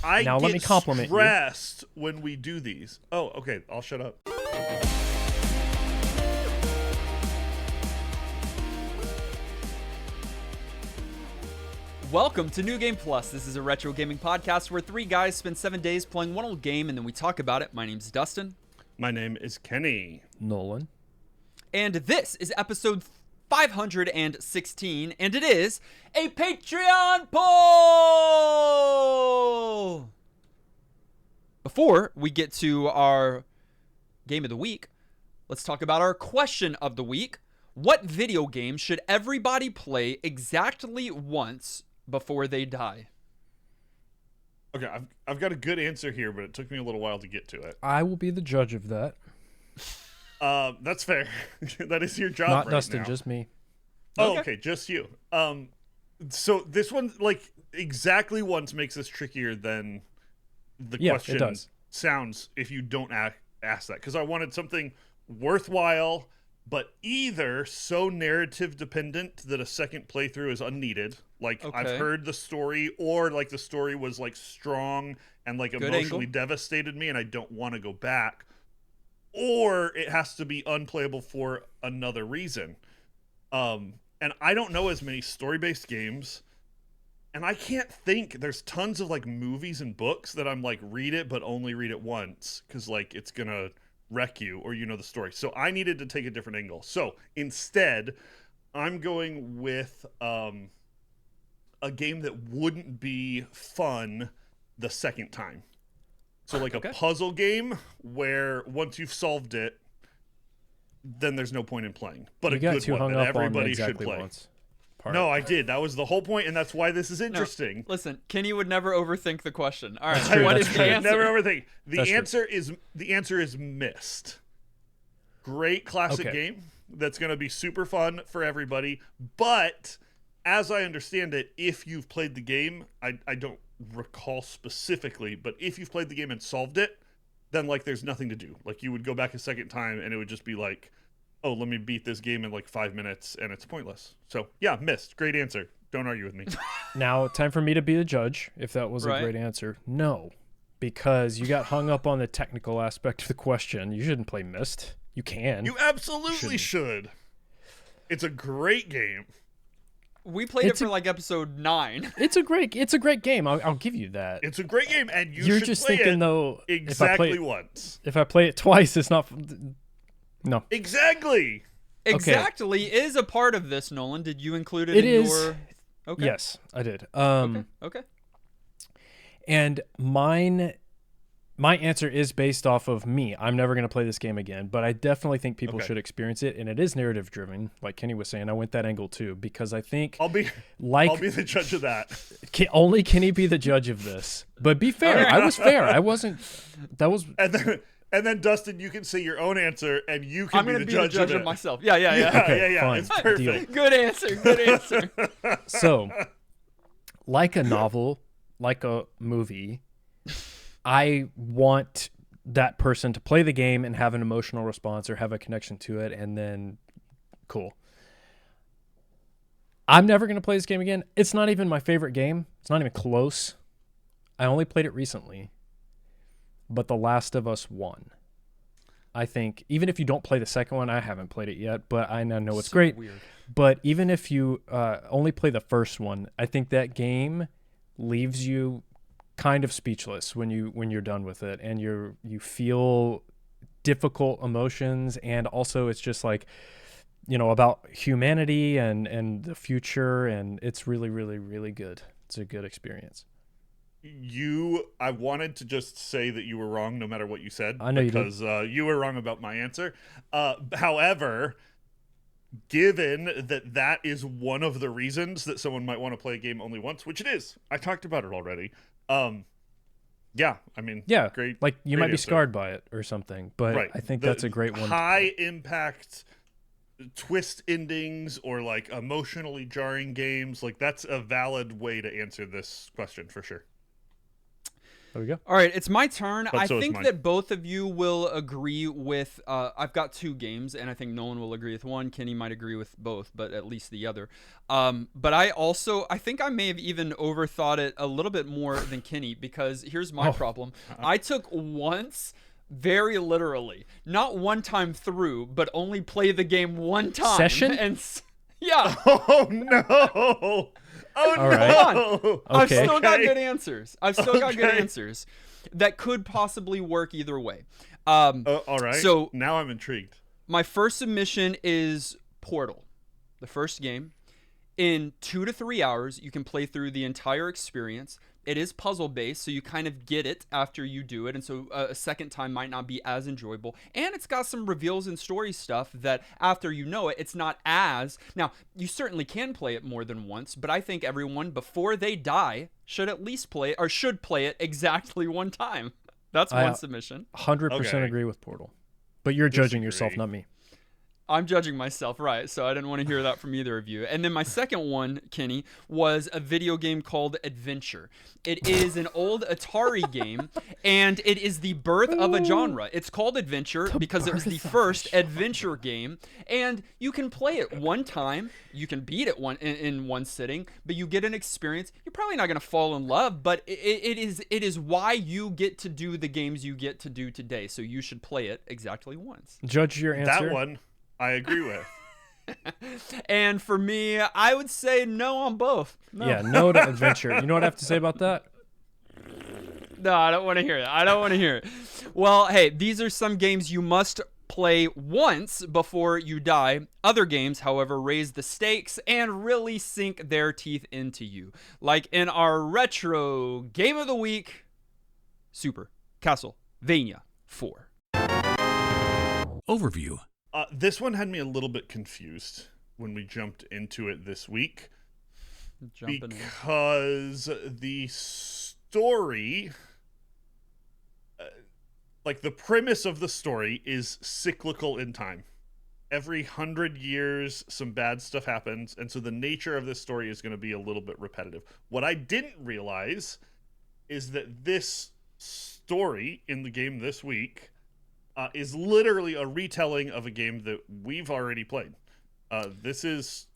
Now let me compliment you. Stressed when we do these. Oh, okay. I'll shut up. Welcome to New Game Plus. This is a retro gaming podcast where three guys spend 7 days playing one old game and then we talk about it. My name's Dustin. My name is Kenny. Nolan. And this is episode 516, and it is a Patreon poll! Before we get to our game of the week, let's talk about our question of the week. What video game should everybody play exactly once before they die? Okay, I've got a good answer here, but it took me a little while to get to it. I will be the judge of that. That's fair. That is your job Not right Dustin, now. just me. Oh, okay, just you. So this one, like, exactly once makes this trickier than the question it does. sounds if you don't ask that. Because I wanted something worthwhile, but either so narrative dependent that a second playthrough is unneeded. Like, Okay. I've heard the story, or like the story was like strong and like Good emotionally angle. devastated me and I don't want to go back. Or it has to be unplayable for another reason. And I don't know as many story-based games, and I can't think. There's tons of like movies and books that I'm like, read it, but only read it once, because like it's gonna wreck you, or you know the story. So I needed to take a different angle. So instead, I'm going with a game that wouldn't be fun the second time. So like Okay. a puzzle game where once you've solved it, then there's no point in playing. But You a got good too one hung that up on everybody exactly should play. once. Part. No, I did. That was the whole point, and that's why this is No, interesting. listen, Kenny would never overthink the question. All right, That's true, what that's is true. the answer? Never overthink. That's true. The answer is Myst. Great classic Okay. game that's going to be super fun for everybody. But as I understand it, if you've played the game, I don't recall specifically, but if you've played the game and solved it, then like there's nothing to do. Like you would go back a second time and it would just be like, oh, let me beat this game in like 5 minutes, and it's pointless. So yeah, Myst. Great answer. Don't argue with me. Now, time for me to be the judge, if that was Right. a great answer. No, because you got hung up on the technical aspect of the question. You shouldn't play Myst. You can. You absolutely should. It's a great game. We played It's it for like episode 9. It's a great game. I'll give you that. It's a great game, and You're should just play thinking it though, exactly once. if I play it twice, it's not. No, Exactly. Exactly is a part of this, Nolan. Did you include it It in is. your... Okay. Yes, I did. Okay. And my answer is based off of me. I'm never going to play this game again, but I definitely think people Okay. should experience it, and it is narrative driven, like Kenny was saying. I went that angle too because I think I'll be like the judge of that. only Kenny be the judge of this. But be fair. Okay. I was fair. I wasn't. That was And then Dustin, you can say your own answer, and you can I'm be going the to be the judge judge of of it. myself. Yeah. Okay, fine. It's perfect. Deal. Good answer. so. Like a novel, like a movie, I want that person to play the game and have an emotional response or have a connection to it, and then cool. I'm never going to play this game again. It's not even my favorite game. It's not even close. I only played it recently. But The Last of Us 1. I think, even if you don't play the second one, I haven't played it yet, but I know it's great. Weird. But even if you only play the first one, I think that game leaves you kind of speechless when you're done with it, and you feel difficult emotions, and also it's just like, you know, about humanity and the future, and it's really, really, really good. It's a good experience. I wanted to just say that you were wrong no matter what you said. I know you did. because you were wrong about my answer. However, given that is one of the reasons that someone might want to play a game only once, which it is. I talked about it already. Yeah, I mean, Yeah, great. like you great might be answer. scarred by it or something, but Right. I think that's a great one. High impact twist endings or like emotionally jarring games, like that's a valid way to answer this question for sure. There we go. All right, it's my turn. But I so is think mine. that both of you will agree with. I've got two games, and I think Nolan will agree with one. Kenny might agree with both, but at least the other. But I think I may have even overthought it a little bit more than Kenny, because here's my problem. I took once very literally, not one time through, but only play the game one time. Session? And yeah. Oh no! Oh All no! right. I've Okay. still got good answers. I've still got good answers that could possibly work either way. All right. So now I'm intrigued. my first submission is Portal, the first game. In 2 to 3 hours, you can play through the entire experience. It is puzzle based, so you kind of get it after you do it, and so a second time might not be as enjoyable. And it's got some reveals and story stuff that after you know it, it's not as. Now, you certainly can play it more than once, but I think everyone before they die should at least play it, or should play it exactly one time. That's one submission. 100% Okay. agree with Portal. But you're judging yourself, Disagree. not me. I'm judging myself, right? So I didn't want to hear that from either of you. And then my second one, Kenny, was a video game called Adventure. It is an old Atari game, and it is the birth of a genre. It's called Adventure because it was the first adventure game, and you can play it one time. You can beat it in one sitting, but you get an experience. You're probably not going to fall in love, but it is why you get to do the games you get to do today. So you should play it exactly once. Judge your answer. That one I agree with. And for me, I would say no on both. No. Yeah, no to Adventure. You know what I have to say about that? No, I don't want to hear it. I don't want to hear it. Well, hey, these are some games you must play once before you die. Other games, however, raise the stakes and really sink their teeth into you. Like in our retro game of the week, Super Castlevania IV. Overview. This one had me a little bit confused when we jumped into it this week, because the story, like the premise of the story, is cyclical in time. Every 100 years, some bad stuff happens, and so the nature of this story is going to be a little bit repetitive. What I didn't realize is that this story in the game this week is literally a retelling of a game that we've already played. This is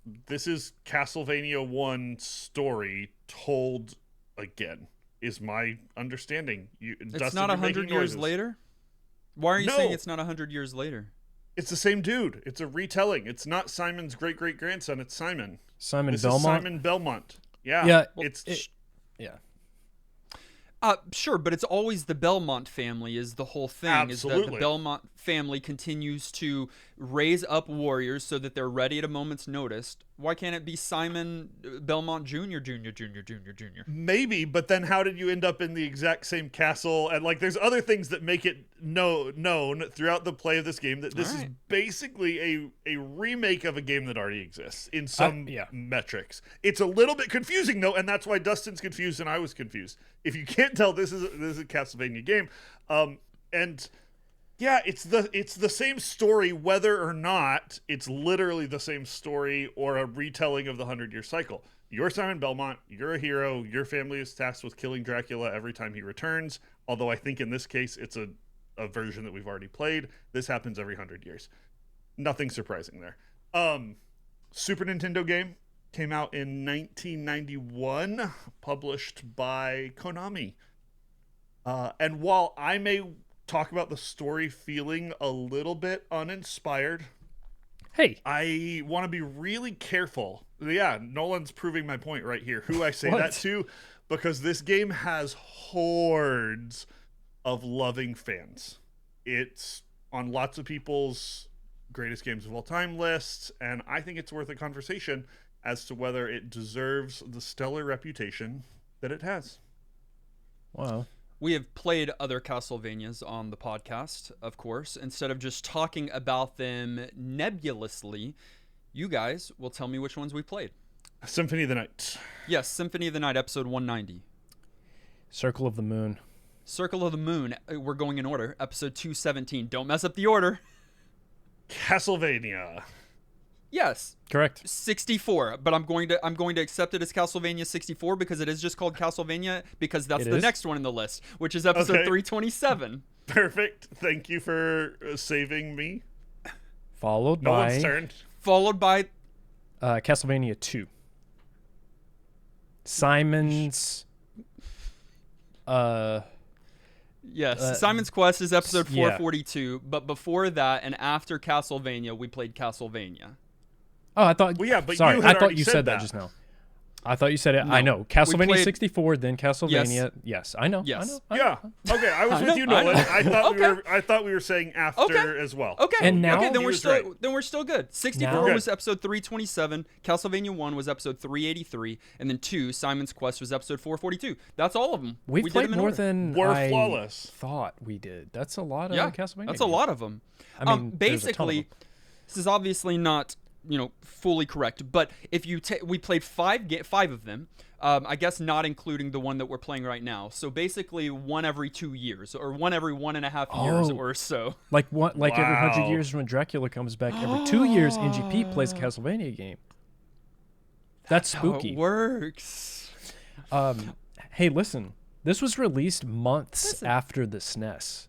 Castlevania 1 story told again, is my understanding. It's Dustin, not you're 100 making years noises. later? Why are you No. saying it's not 100 years later? It's the same dude. It's a retelling. It's not Simon's great-great-grandson. It's Simon. Simon This Belmont. is Simon Belmont. Yeah. Yeah, Yeah. Sure, but it's always the Belmont family is the whole thing. Is that the Absolutely. Belmont family continues to raise up warriors so that they're ready at a moment's notice. Why can't it be Simon Belmont Jr., Jr.? Maybe, but then how did you end up in the exact same castle? And like, there's other things that make it known throughout the play of this game that this is basically a remake of a game that already exists in some metrics. It's a little bit confusing though, and that's why Dustin's confused and I was confused. If you can't tell, this is a Castlevania game, and yeah, it's the same story whether or not it's literally the same story or a retelling of the 100-year cycle. You're Simon Belmont, you're a hero, your family is tasked with killing Dracula every time he returns, although I think in this case it's a version that we've already played. This happens every 100 years. Nothing surprising there. Super Nintendo game, came out in 1991, published by Konami. And while I may talk about the story feeling a little bit uninspired, Hey, I want to be really careful. Yeah, Nolan's proving my point right here. Who I say What? that to, because this game has hordes of loving fans. It's on lots of people's greatest games of all time lists, and I think it's worth a conversation as to whether it deserves the stellar reputation that it has. wow. We have played other Castlevanias on the podcast, of course. Instead of just talking about them nebulously, you guys will tell me which ones we played. Symphony of the Night. Yes, Symphony of the Night, episode 190. Circle of the Moon. Circle of the Moon, we're going in order, episode 217. Don't mess up the order. Castlevania. Yes. Correct. 64, but I'm going to accept it as Castlevania 64 because it is just called Castlevania because that's the next one in the list, which is episode 327. Perfect. Thank you for saving me. Followed No by one's turn. Followed by Castlevania 2. Simon's yes, Simon's Quest is episode yeah. 442, but before that and after Castlevania, we played Castlevania. Oh, I thought. Well, yeah, but sorry, you had I thought already you said said that that. just now. I thought you said it. No. I know. Castlevania played- 64, then Castlevania. Yes, I know. Yes. I know. Yeah. Okay, I was with you, I know. Nolan. I thought Okay. I thought we were saying after Okay. as well. Okay. And now- okay, then He we're was still right. then we're still good. 64 Now- was episode 327, Castlevania 1 was episode 383, and then 2, Simon's Quest was episode 442. That's all of them. We've we did played them in more order. than We're I flawless. thought we did. That's a lot of Yeah, Castlevania. that's a lot of them. I mean, there's a ton of basically, them. this is obviously not fully correct, but if you we played five of them. I guess not including the one that we're playing right now. So basically, one every 2 years, or one every 1.5 years Oh. or so. Like every 100 Wow. years when Dracula comes back, every 2 years NGP plays a Castlevania game. That's How spooky. it works. Hey, listen. This was released months Listen. after the SNES.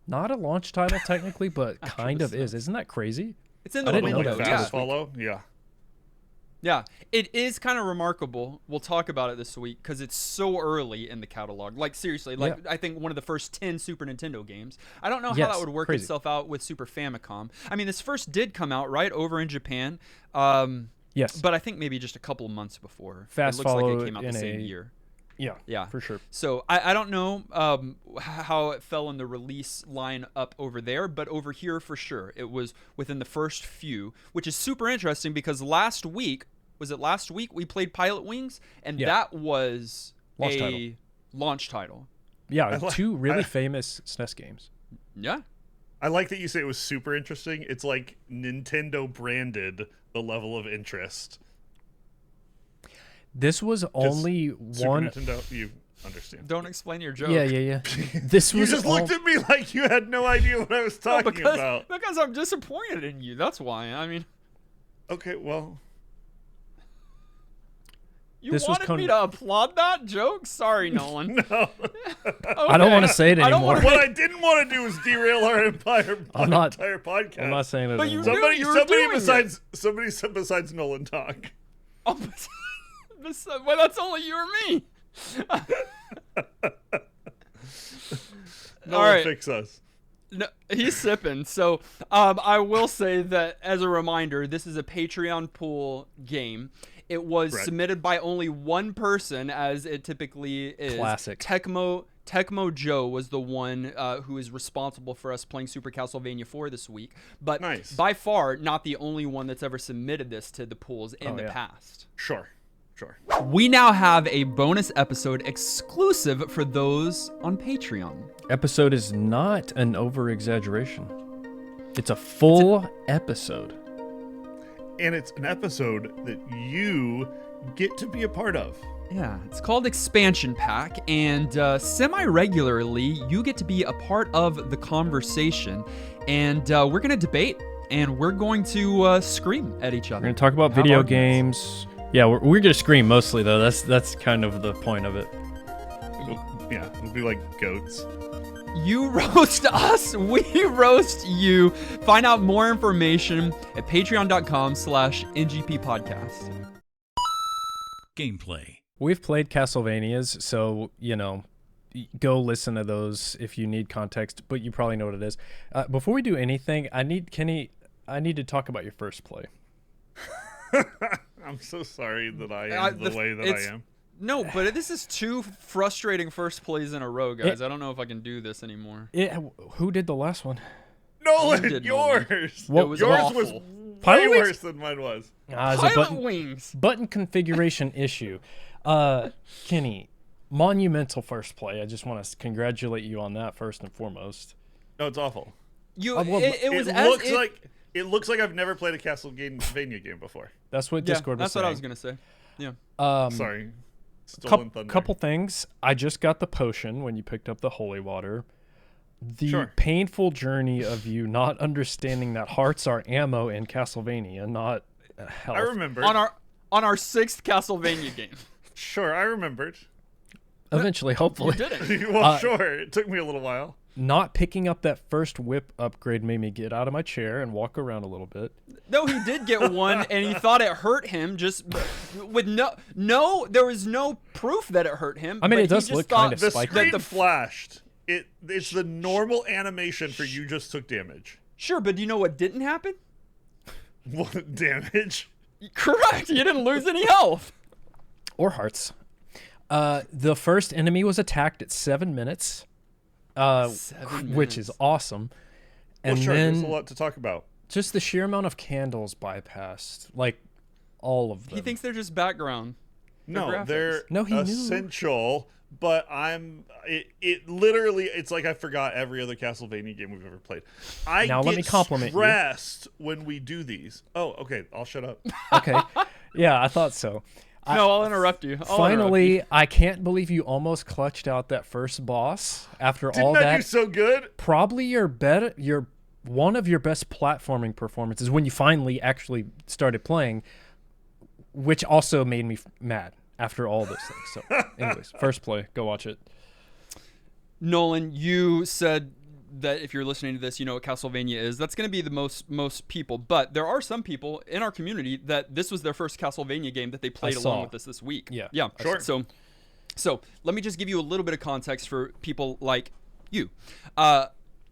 Not a launch title technically, but kind the of is. Isn't that crazy? It's in I the didn't know window. that. Yeah. Fast follow. Yeah. Yeah, it is kind of remarkable. We'll talk about it this week because it's so early in the catalog. Like, seriously, like Yeah. I think one of the first 10 Super Nintendo games. I don't know how Yes, that would work crazy. itself out with Super Famicom. I mean, this first did come out, right, over in Japan. Yes. But I think maybe just a couple of months before. Fast it looks like follow it came out the in same a- year. yeah. Yeah. For sure. So I don't know how it fell in the release line up over there, but over here for sure. It was within the first few, which is super interesting because last week we played Pilot Wings, and Yeah. that was Launch a title. launch title. Yeah, like- two really famous SNES games. Yeah. I like that you say it was super interesting. It's like Nintendo branded the level of interest. This was only Super one. Nintendo, you understand. Don't explain your joke. Yeah. This You was just all- looked at me like you had no idea what I was No, talking about. because I'm disappointed in you. That's why. I mean, Okay, well, you This was wanted me to applaud that joke? Sorry, Nolan. no. I don't want to say it I don't anymore. wanna- What I didn't want to do was derail our entire I'm not- podcast. I'm not saying it But you anymore. knew you were doing Somebody besides Nolan talk. Oh, well, that's only you or me. Nolan, All right. fix us. No, he's sipping. So I will say that as a reminder, this is a Patreon pool game. It was Correct. submitted by only one person, as it typically is. Classic. Tecmo Joe was the one who is responsible for us playing Super Castlevania IV this week. But Nice. by far, not the only one that's ever submitted this to the pools in the yeah. past. Sure. We now have a bonus episode exclusive for those on Patreon. Episode is not an over-exaggeration. It's a full episode. And it's an episode that you get to be a part of. Yeah, it's called Expansion Pack, and semi-regularly, you get to be a part of the conversation, and we're going to debate, and we're going to scream at each other. We're gonna talk about Have video arguments. games. Yeah, we're gonna scream mostly though. That's kind of the point of it. Yeah, we'll be like goats. You roast us, we roast you. Find out more information at patreon.com/NGP podcast. Gameplay. We've played Castlevanias, so go listen to those if you need context. But you probably know what it is. Before we do anything, I need to talk about your first play. I'm so sorry that I Uh, am the way that it's- I am. No, but this is two frustrating first plays in a row, guys. I don't know if I can do this anymore. Who did the last one? Nolan, did, Nolan. yours. What- It was yours awful. was way Pilot Wings? worse than mine was. It's a Pilot Wings. button configuration issue. Kenny, monumental first play. I just want to congratulate you on that first and foremost. No, it's awful. You, well, it was as if, It looks like I've never played a Castlevania game before. That's what yeah, Discord was that's saying. what I was gonna say. Yeah. Sorry. Stolen thunder. Couple things. I just got the potion when you picked up the holy water. The Sure. painful journey of you not understanding that hearts are ammo in Castlevania, not health. I remembered. On our 6th Castlevania game. Sure, I remembered. Eventually, hopefully. You didn't. Well, sure. It took me a little while. Not picking up that first whip upgrade made me get out of my chair and walk around a little bit. No, he did get one, and he thought it hurt him. Just with no, there was no proof that it hurt him. I mean, but it does he just look thought kind of The spiky. screen flashed. It's the normal animation for you just took damage. Sure, but do you know what didn't happen? What damage? Correct. You didn't lose any health. Or hearts. The first enemy was attacked at 7 minutes, 7 which is minutes. awesome. And Well, sure, then there's a lot to talk about. just the sheer amount of candles bypassed, like all of them. He thinks they're just background. No, graphics. they're No, he knew. essential. But it literally, it's like I forgot every other Castlevania game we've ever played. I Now get let me compliment you. stressed when we do these. Oh, okay, I'll shut up. Okay. Yeah, I thought so. No, I'll interrupt you. Finally, I can't believe you almost clutched out that first boss after all Didn't I that. do so good? Probably your one of your best platforming performances when you finally actually started playing, which also made me mad after all those things. So, anyways, first play, go watch it. Nolan, you said that if you're listening to this, you know what Castlevania is. That's going to be the most people, but there are some people in our community that this was their first Castlevania game that they played along with us this week. Yeah. Sure. So let me just give you a little bit of context for people like you.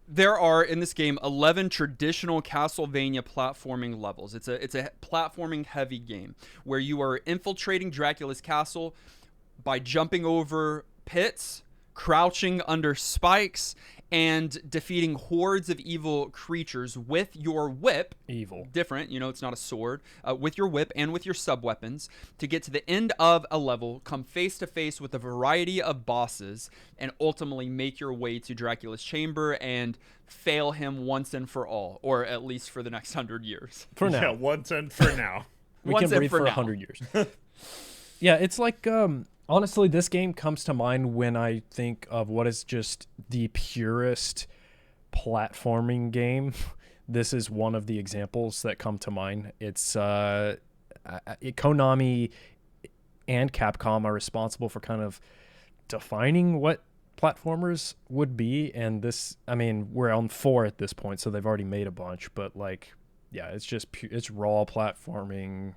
There are in this game 11 traditional Castlevania platforming levels. It's a platforming heavy game where you are infiltrating Dracula's castle by jumping over pits, crouching under spikes, and defeating hordes of evil creatures with your whip. Evil. Different, it's not a sword. With your whip and with your sub-weapons to get to the end of a level, come face to face with a variety of bosses, and ultimately make your way to Dracula's chamber and fail him once and for all, or at least for the next 100 years. For now. Yeah, once and for now. We Once can and breathe for for now. 100 years. Yeah, it's like honestly, this game comes to mind when I think of what is just the purest platforming game. This is one of the examples that come to mind. It's Konami and Capcom are responsible for kind of defining what platformers would be, and this, I mean, we're on 4 at this point, so they've already made a bunch, but like, yeah, it's just it's raw platforming.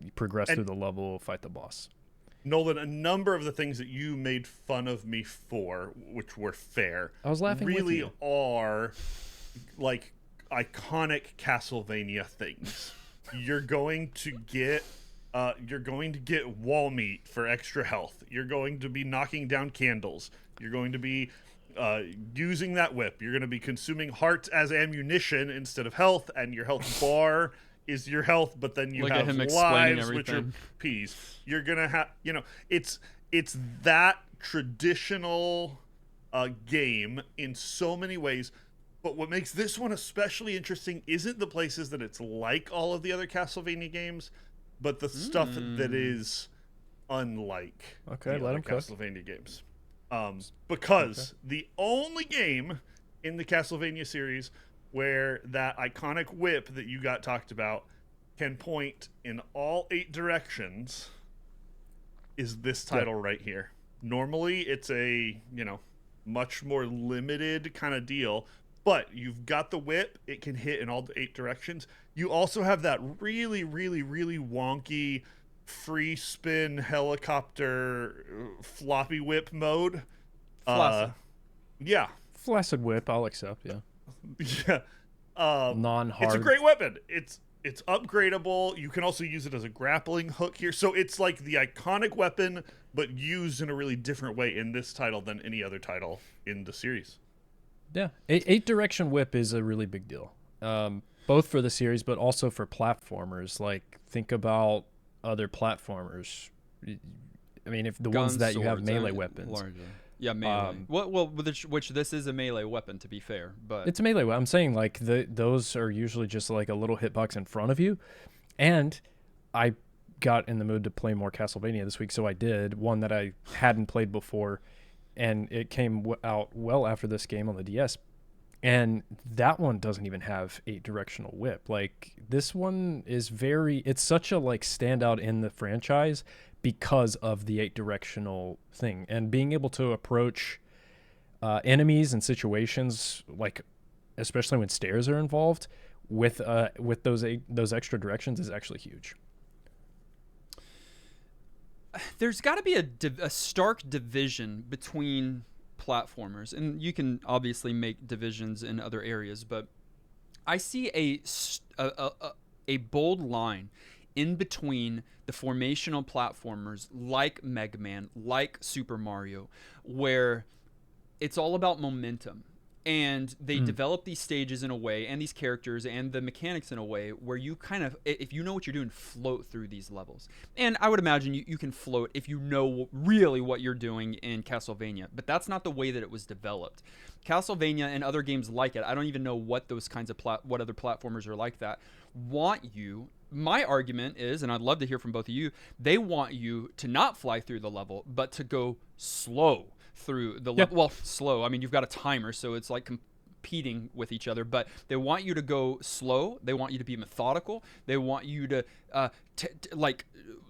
You progress through the level, fight the boss. Nolan, a number of the things that you made fun of me for, which were fair, I was laughing with really you. are like iconic Castlevania things. You're going to get wall meat for extra health. You're going to be knocking down candles. You're going to be using that whip. You're going to be consuming hearts as ammunition instead of health, and your health bar is your health, but then you Look at have him explaining lives, which are everything. peas. You're gonna have, it's that traditional game in so many ways. But what makes this one especially interesting isn't the places that it's like all of the other Castlevania games, but the stuff that is unlike Okay, the let other him cook. Castlevania games. Because the only game in the Castlevania series where that iconic whip that you got talked about can point in all 8 directions is this title right here. Normally it's a, much more limited kind of deal, but you've got the whip, it can hit in all 8 directions. You also have that really, really, really wonky free spin helicopter floppy whip mode. Flaccid. Yeah. Flaccid whip, I'll accept, yeah. Yeah. Non-hard. It's a great weapon. It's upgradable. You can also use it as a grappling hook here. So it's like the iconic weapon, but used in a really different way in this title than any other title in the series. Yeah, 8-direction whip is a really big deal, both for the series, but also for platformers. Like, think about other platformers. I mean, if the ones Guns, that you have swords, melee weapons. largely. Yeah, melee. Which this is a melee weapon, to be fair, but It's a melee weapon. I'm saying, like, those are usually just like a little hitbox in front of you. And I got in the mood to play more Castlevania this week, so I did. One that I hadn't played before, and it came out well after this game on the DS. And that one doesn't even have 8-directional whip. Like, this one is it's such a like standout in the franchise because of the 8-directional thing, and being able to approach enemies and situations, like especially when stairs are involved, with those extra directions is actually huge. There's got to be a stark division between platformers, and you can obviously make divisions in other areas, but I see a bold line in between the formational platformers like Mega Man, like Super Mario, where it's all about momentum. And they develop these stages in a way, and these characters and the mechanics in a way where you kind of, if you know what you're doing, float through these levels. And I would imagine you can float if you know really what you're doing in Castlevania, but that's not the way that it was developed. Castlevania and other games like it, I don't even know what those kinds of what other platformers are like that, want you. My argument is, and I'd love to hear from both of you, they want you to not fly through the level, but to go slow through the level. Well, slow. I mean, you've got a timer, so it's like competing with each other, but they want you to go slow. They want you to be methodical. They want you to like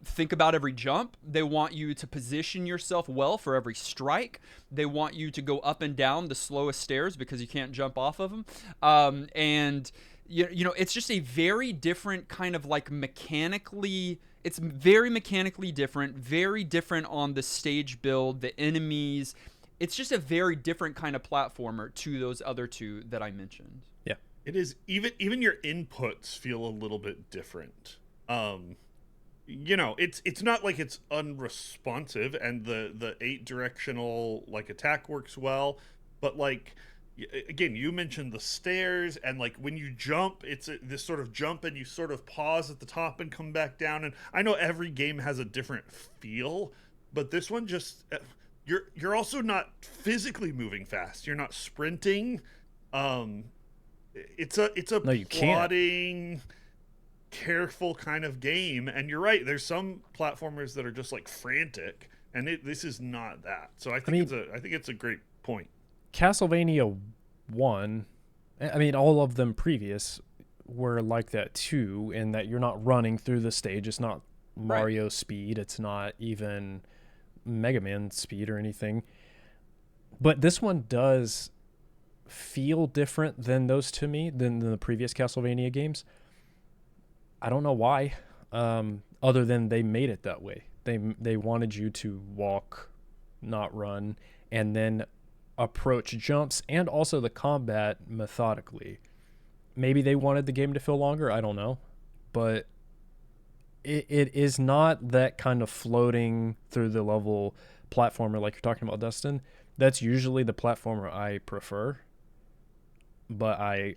think about every jump. They want you to position yourself well for every strike. They want you to go up and down the slowest stairs because you can't jump off of them. And you know, it's just a very different kind of like mechanically. It's very mechanically different, very different on the stage build, the enemies. It's just a very different kind of platformer to those other two that I mentioned. Yeah. It is. Even your inputs feel a little bit different. You know, it's not like it's unresponsive, and the 8-directional like attack works well, but like, again, you mentioned the stairs, and like when you jump, it's this sort of jump and you sort of pause at the top and come back down. And I know every game has a different feel, but this one just you're also not physically moving fast. You're not sprinting. It's a plodding, careful kind of game. And you're right, there's some platformers that are just like frantic, and this is not that. So I think it's a great point. Castlevania 1, I mean, all of them previous were like that too, in that you're not running through the stage. It's not Mario speed. It's not even Mega Man speed or anything. But this one does feel different than those to me, than the previous Castlevania games. I don't know why, other than they made it that way. They wanted you to walk, not run, and then approach jumps and also the combat methodically. Maybe they wanted the game to feel longer, I don't know, but it is not that kind of floating through the level platformer like you're talking about, Dustin. That's usually the platformer I prefer, but I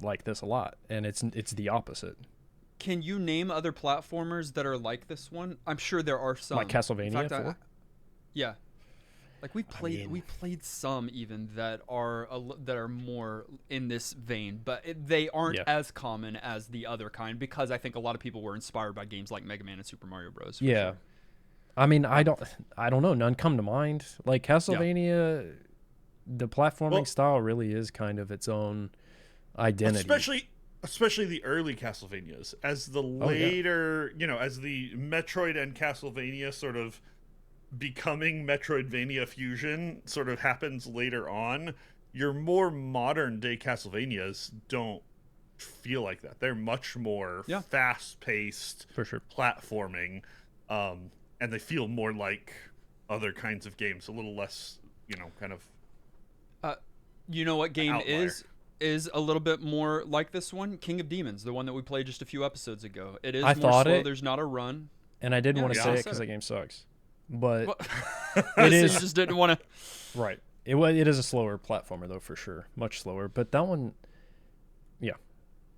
like this a lot, and it's the opposite. Can you name other platformers that are like this one? I'm sure there are some. Like Castlevania 4? Yeah. Like we played some even that are more in this vein, but they aren't as common as the other kind, because I think a lot of people were inspired by games like Mega Man and Super Mario Bros. Yeah, sure. I mean, I don't know. None come to mind. Like Castlevania, the platforming style really is kind of its own identity. Especially the early Castlevanias. As the later, as the Metroid and Castlevania sort of becoming Metroidvania fusion sort of happens later on, your more modern day Castlevanias don't feel like that. They're much more fast-paced, for sure, platforming, and they feel more like other kinds of games, a little less, kind of you know what game outlier. is a little bit more like this one? King of Demons, the one that we played just a few episodes ago. It is more slow. There's not a run, and I didn't want to say it because that game sucks. But it is. You just didn't want to. Right. It is a slower platformer though, for sure, much slower. But that one, yeah.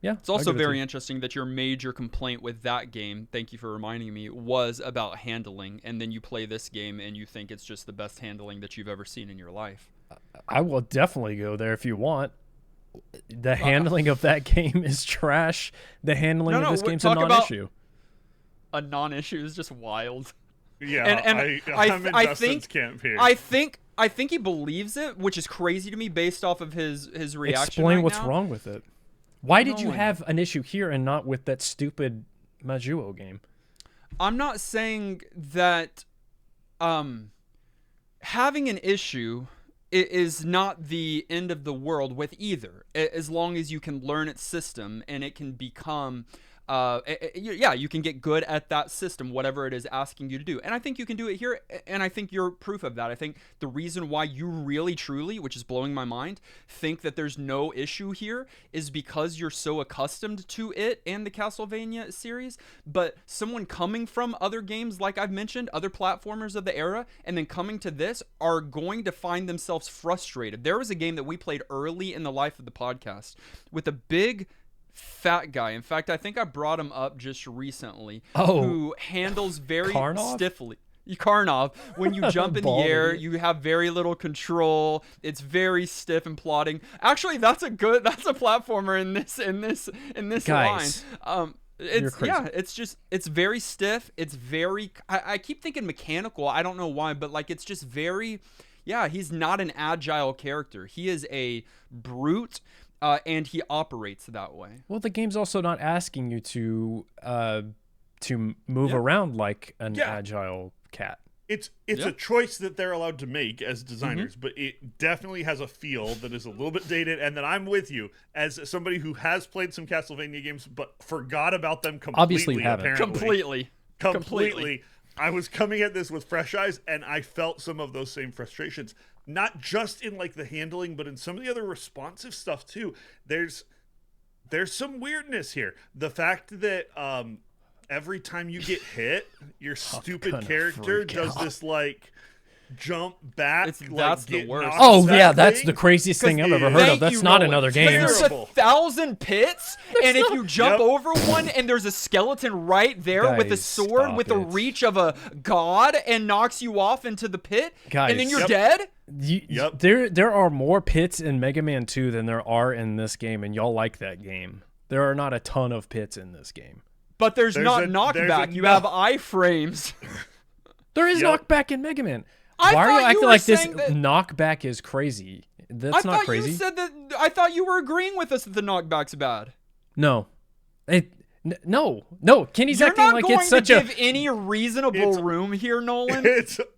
It's also very interesting that your major complaint with that game, thank you for reminding me, was about handling, and then you play this game and you think it's just the best handling that you've ever seen in your life. I will definitely go there if you want. The handling of that game is trash. The handling of this game's a non-issue. A non-issue is just wild. Yeah, and I'm in Dustin's camp here. I think I think he believes it, which is crazy to me based off of his reaction. Explain right what's now. wrong with it. Why did you Nolan. have an issue here and not with that stupid Majuo game? I'm not saying that having an issue is not the end of the world with either, as long as you can learn its system and it can become you can get good at that system, whatever it is asking you to do. And I think you can do it here, and I think you're proof of that. I think the reason why you really, truly, which is blowing my mind, think that there's no issue here is because you're so accustomed to it and the Castlevania series. But someone coming from other games, like I've mentioned, other platformers of the era, and then coming to this, are going to find themselves frustrated. There was a game that we played early in the life of the podcast with a big fat guy. In fact, I think I brought him up just recently. Who handles very stiffly. Karnov. When you jump in the air, you have very little control. It's very stiff and plodding. Actually, that's a platformer in this Guys, line. It's very stiff. It's very. I keep thinking mechanical. I don't know why, but like it's just very. Yeah, he's not an agile character. He is a brute. And he operates that way. Well, the game's also not asking you to move around like an agile cat. It's a choice that they're allowed to make as designers, but it definitely has a feel that is a little bit dated. And that I'm with you as somebody who has played some Castlevania games, but forgot about them completely. Obviously, you haven't. Apparently. Completely. I was coming at this with fresh eyes, and I felt some of those same frustrations. Not just in like the handling, but in some of the other responsive stuff too. There's some weirdness here. The fact that every time you get hit, your stupid character does this like jump back. That's the worst. Oh yeah, that's the craziest thing I've ever heard of. That's not another game. There's 1,000 pits, and if you jump over one, and there's a skeleton right there with a sword with the reach of a god, and knocks you off into the pit, and then you're dead. There are more pits in Mega Man 2 than there are in this game, and y'all like that game. There are not a ton of pits in this game. But there's not knockback. You have iframes. There is knockback in Mega Man. Why are you acting like this knockback is crazy? That's not crazy. You said that. I thought you were agreeing with us that the knockback's bad. No. No. Kenny's acting like it's such give any reasonable room here, Nolan.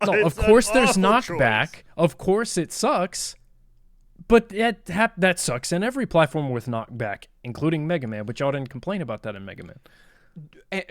Of course there's knockback. Choice. Of course it sucks. But that sucks in every platform with knockback, including Mega Man, but y'all didn't complain about that in Mega Man.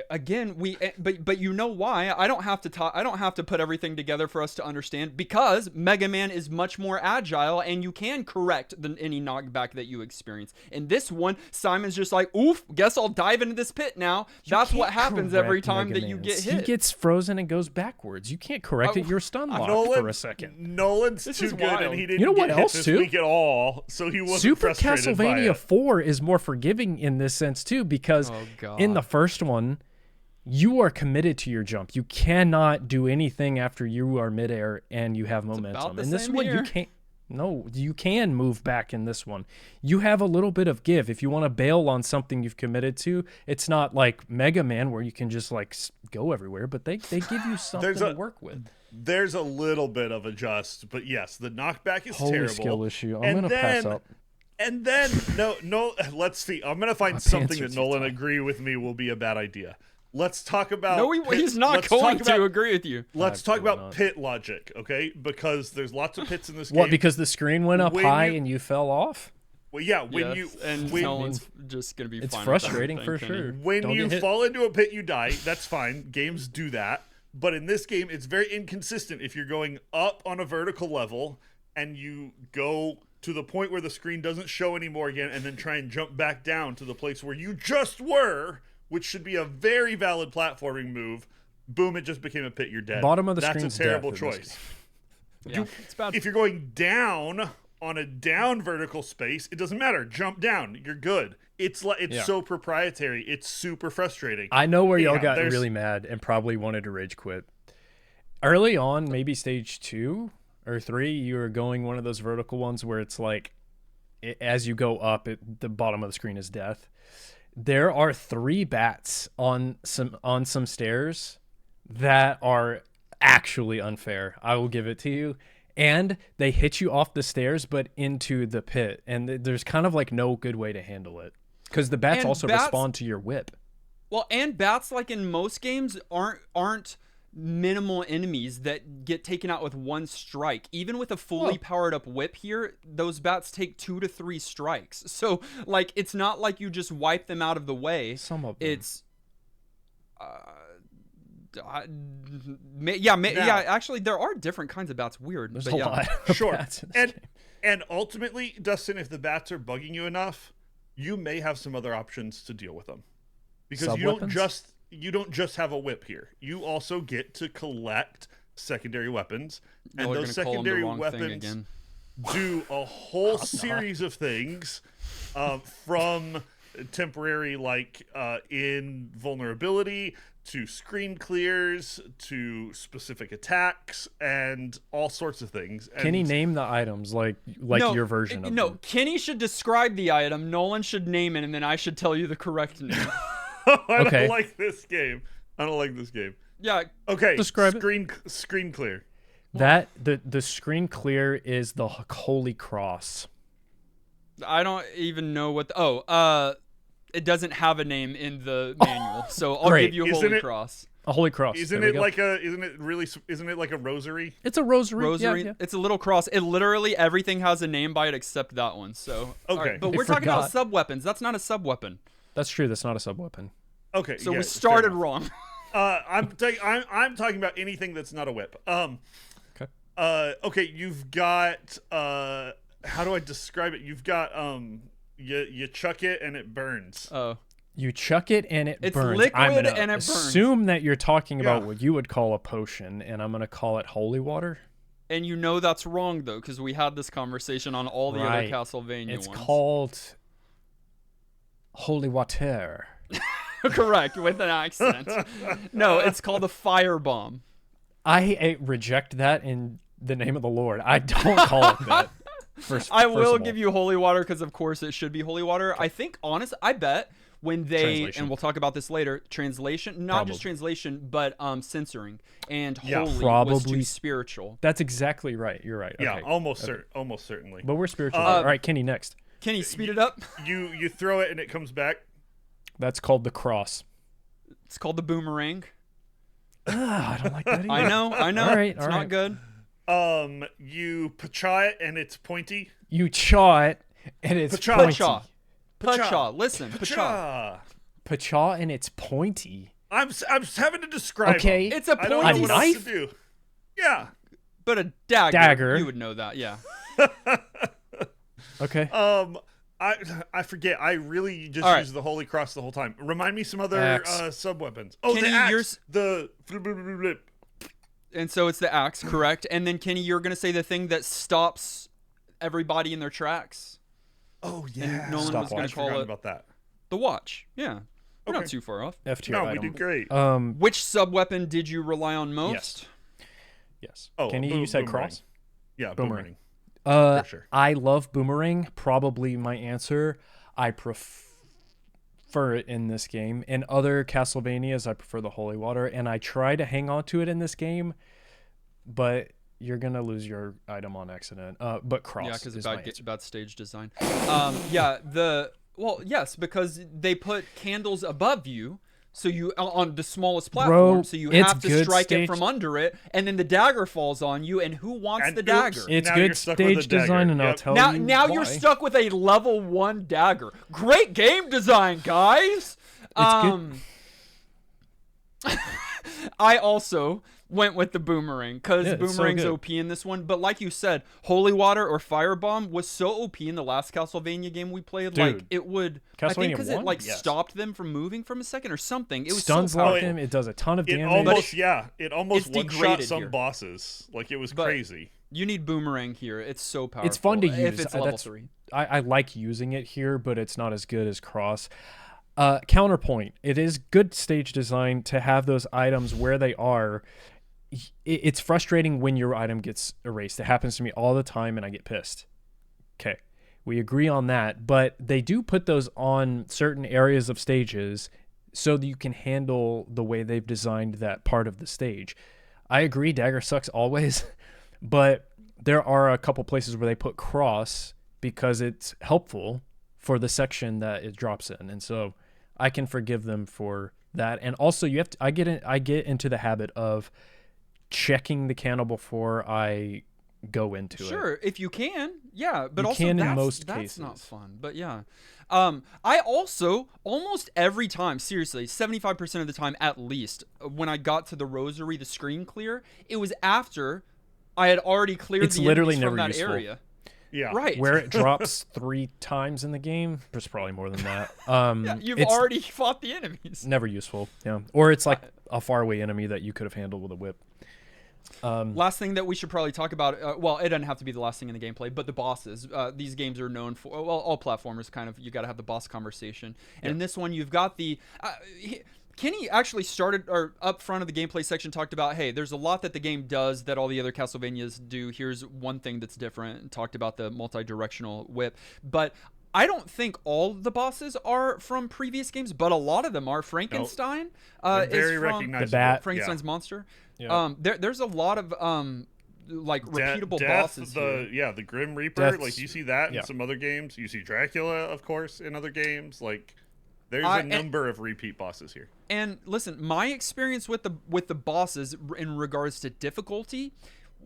Again, but you know why? I don't have to put everything together for us to understand, because Mega Man is much more agile and you can correct any knockback that you experience. In this one, Simon's just like, oof, guess I'll dive into this pit now. That's what happens every time that you get hit. He gets frozen and goes backwards. You can't correct it. You're stun locked for a second. Nolan's too good, and he didn't get hit this week at all, so he wasn't frustrated Super Castlevania IV is more forgiving in this sense too, because in the first one, you are committed to your jump. You cannot do anything after you are midair and you have momentum. In this one, you can't. No, you can move back in this one. You have a little bit of give. If you want to bail on something you've committed to, it's not like Mega Man where you can just like go everywhere, but they give you something to work with. There's a little bit of adjust, but yes, the knockback is terrible. Skill issue. I'm going to pass up. And then, no, let's see. I'm going to find something that Nolan agree with me will be a bad idea. Let's talk about... No, he's not going to agree with you. Let's talk about pit logic, okay? Because there's lots of pits in this game. What, because the screen went up high and you fell off? Well, yeah, Nolan's just going to be it's fine. It's frustrating for sure. When you fall into a pit, you die. That's fine. Games do that. But in this game, it's very inconsistent. If you're going up on a vertical level and you go to the point where the screen doesn't show anymore again and then try and jump back down to the place where you just were... which should be a very valid platforming move. Boom, it just became a pit. You're dead. Bottom of the screen. That's a terrible choice. It's bad. If you're going down on a down vertical space, it doesn't matter. Jump down. You're good. It's so proprietary. It's super frustrating. I know where y'all got really mad and probably wanted to rage quit. Early on, maybe stage 2 or 3, you were going one of those vertical ones where it's like, as you go up, the bottom of the screen is death. There are 3 bats on some stairs that are actually unfair. I will give it to you. And they hit you off the stairs, but into the pit. And there's kind of like no good way to handle it. Because the bats also respond to your whip. Well, and bats, like in most games, aren't minimal enemies that get taken out with one strike. Even with a fully powered up whip here, those bats take 2 to 3 strikes. So, like, it's not like you just wipe them out of the way. Some of them. It's... yeah. Actually, there are different kinds of bats. Weird. There's but a yeah. lot of Sure. bats in this game. And ultimately, Dustin, if the bats are bugging you enough, you may have some other options to deal with them. Because you don't just have a whip here. You also get to collect secondary weapons. And those secondary weapons do a whole series of things, from temporary, like, invulnerability to screen clears to specific attacks and all sorts of things. And Can he name the items like your version of them? Kenny should describe the item, Nolan should name it, and then I should tell you the correct name. I don't like this game. Yeah. Okay. Describe it. Screen clear. That the screen clear is the Holy Cross. I don't even know what it doesn't have a name in the manual, so I'll Great. give you Isn't Holy it- Cross. A Holy Cross. Isn't There it we go. like isn't it like a rosary? It's a rosary. Rosary. Yeah. It's a little cross. It literally everything has a name by it except that one. So all Okay. right, but I we're talking about forgot. sub weapons. That's not a sub weapon. That's true. That's not a sub weapon. Okay. So yeah, we fair started enough. wrong. I'm talking about anything that's not a whip. Okay. Okay, you've got how do I describe it? You've got you chuck it and it burns. Oh. You chuck it and it It's burns. liquid I'm gonna and it burns. assume that you're talking about Yeah. what you would call a potion, and I'm gonna call it holy water. And you know that's wrong though, because we had this conversation on all the Right. other Castlevania It's ones. called holy water. Correct, with an accent. No, it's called a firebomb. I reject that in the name of the Lord. I don't call it that. I will give you holy water because, of course, it should be holy water. I think, I bet when they, Translation. and we'll talk about this later, translation, not just Probably. translation, but censoring. And Yeah. holy was Probably. too spiritual. That's exactly right. You're right. Yeah, Okay. almost certainly. But we're spiritual. Uh, All right, Kenny, next. Kenny, speed it up. You throw it and it comes back. That's called the cross. It's called the boomerang. I don't like that either. I know. All right, it's all not right. good. You pacha it and it's pointy. You chaw it, and it's Pacha. pointy. Pacha. Pacha. Pacha. Listen, Pacha. Pacha. Pacha, and it's pointy. I'm having to describe. Okay. them. It's a I don't know pointy what knife? else to do. Yeah. But a dagger. Dagger. You would know that, yeah. Okay. I forget. I really just All right. use the Holy Cross the whole time. Remind me some other Axe. sub weapons. Oh, Kenny, the axe. yours- The flip, flip, flip, flip. And so it's the axe, correct? And then, Kenny, you're going to say the thing that stops everybody in their tracks. Oh yeah. Nolan was gonna I call forgot it- about that. The watch. Yeah. We're not Okay. too far off. F tier No, we item. did great. Which sub-weapon did you rely on most? Yes. Oh, Kenny, you said boomerang. cross. Yeah, Boomerang. boomerang. For sure. I love boomerang. Probably my answer. I prefer it in this game. In other Castlevanias, I prefer the holy water, and I try to hang on to it in this game, but you're gonna lose your item on accident. But cross. Yeah, because is of my answer. bad stage design. Yes, because they put candles above you, so you on the smallest platform, so you it's have to good strike it stage- from under it, and then the dagger falls on you, and who wants And the oops. dagger? It's Now you're good stuck with a stage dagger. design, and I'll Yep. tell Now, you you're why. stuck with a level 1 dagger. Great game design, guys. It's I also went with the boomerang because Yeah, it's so boomerang's good. OP in this one. But like you said, holy water or firebomb was so OP in the last Castlevania game we played. Like Dude. it would, I think, Castlevania because it 1? like Yes. stopped them from moving from a second or something. It was Stuns so lock powerful. him. It does a ton of It damage. almost it's one shot degraded some here. bosses. Like it was But- crazy. You need boomerang here. It's so powerful. It's fun to if use. it's level That's- 3. I like using it here, but it's not as good as cross. Counterpoint. It is good stage design to have those items where they are. It's frustrating when your item gets erased. It happens to me all the time, and I get pissed. Okay, we agree on that, but they do put those on certain areas of stages so that you can handle the way they've designed that part of the stage. I agree, dagger sucks always, but there are a couple places where they put cross because it's helpful for the section that it drops in, and so I can forgive them for that. And also, you have to. I get into the habit of checking the candle before I go into it. Sure, if you can, yeah, but You also can in that's, most that's cases. not fun. But yeah, I also almost every time, seriously, 75% of the time at least, when I got to the rosary, the screen clear, it was after I had already cleared It's the literally enemies from never that useful. area. Yeah. Right. Where it drops 3 times in the game, there's probably more than that. Yeah, you've it's already fought the enemies. never useful. Yeah, or it's like a faraway enemy that you could have handled with a whip. Last thing that we should probably talk about, well, it doesn't have to be the last thing in the gameplay, but the bosses. These games are known for, well, all platformers kind of, you got to have the boss conversation. And in this one, you've got the, Kenny actually started, or up front of the gameplay section talked about, hey, there's a lot that the game does that all the other Castlevanias do. Here's one thing that's different, and talked about the multi-directional whip. But I don't think all the bosses are from previous games, but a lot of them are. Frankenstein They're is very from recognizable. The bat. Frankenstein's monster. Yeah. There's a lot of like repeatable Death, bosses here. the Grim Reaper, Death's- like you see that in yeah. some other games. You see Dracula, of course, in other games. Like there's I- a number of repeat bosses here. And listen, my experience with the bosses in regards to difficulty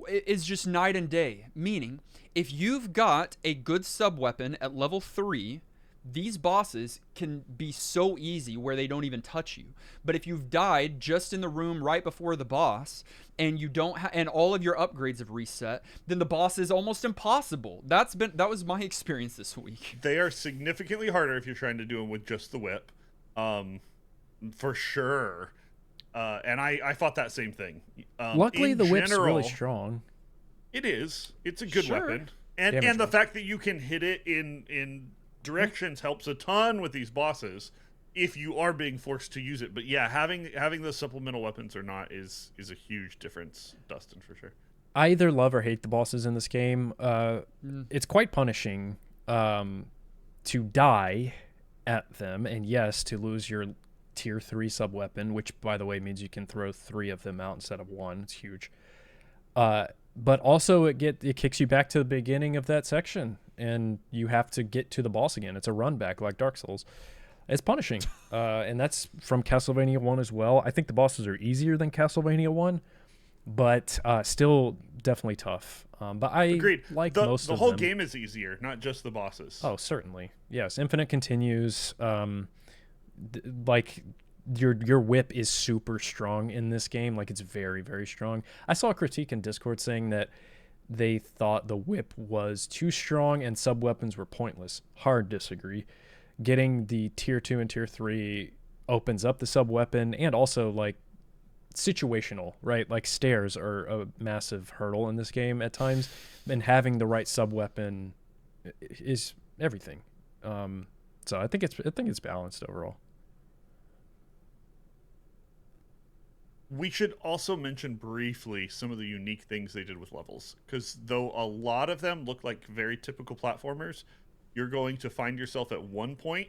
is just night and day. Meaning, if you've got a good sub weapon at level 3, these bosses can be so easy where they don't even touch you. But if you've died just in the room right before the boss and you don't and all of your upgrades have reset, then the boss is almost impossible. That was my experience this week. They are significantly harder if you're trying to do them with just the whip, for sure. And I fought that same thing. Luckily, in the whip's really general, strong. It is. It's a good Sure. weapon, and Damage the wise. fact that you can hit it in directions helps a ton with these bosses if you are being forced to use it. But yeah, having the supplemental weapons or not is a huge difference, Dustin, for sure. I either love or hate the bosses in this game. It's quite punishing to die at them, and yes, to lose your tier 3 sub weapon, which by the way means you can throw 3 of them out instead of 1. It's huge. But also it kicks you back to the beginning of that section, and you have to get to the boss again. It's a run back like Dark Souls. It's punishing, and that's from Castlevania 1 as well. I think the bosses are easier than Castlevania 1, but still definitely tough. But I Agreed. like the most of whole them. game is easier, not just the bosses. Oh, certainly. Yes, Infinite continues. Like your whip is super strong in this game. Like it's very, very strong. I saw a critique in Discord saying that they thought the whip was too strong and sub weapons were pointless. Hard disagree. Getting the tier 2 and tier 3 opens up the sub weapon, and also like situational, right? Like stairs are a massive hurdle in this game at times, and having the right sub weapon is everything. So I think it's balanced overall. We should also mention briefly some of the unique things they did with levels, because though a lot of them look like very typical platformers, you're going to find yourself at one point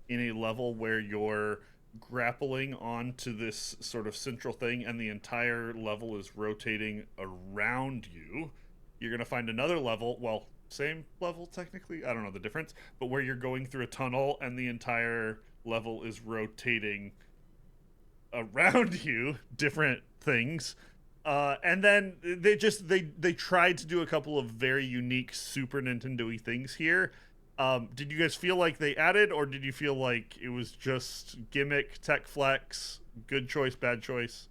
in a level where you're grappling onto this sort of central thing and the entire level is rotating around you. You're going to find another level, well, same level technically, I don't know the difference, but where you're going through a tunnel and the entire level is rotating around you, different things. And then they tried to do a couple of very unique Super Nintendo-y things here. Did you guys feel like they added, or did you feel like it was just gimmick, tech flex, good choice, bad choice?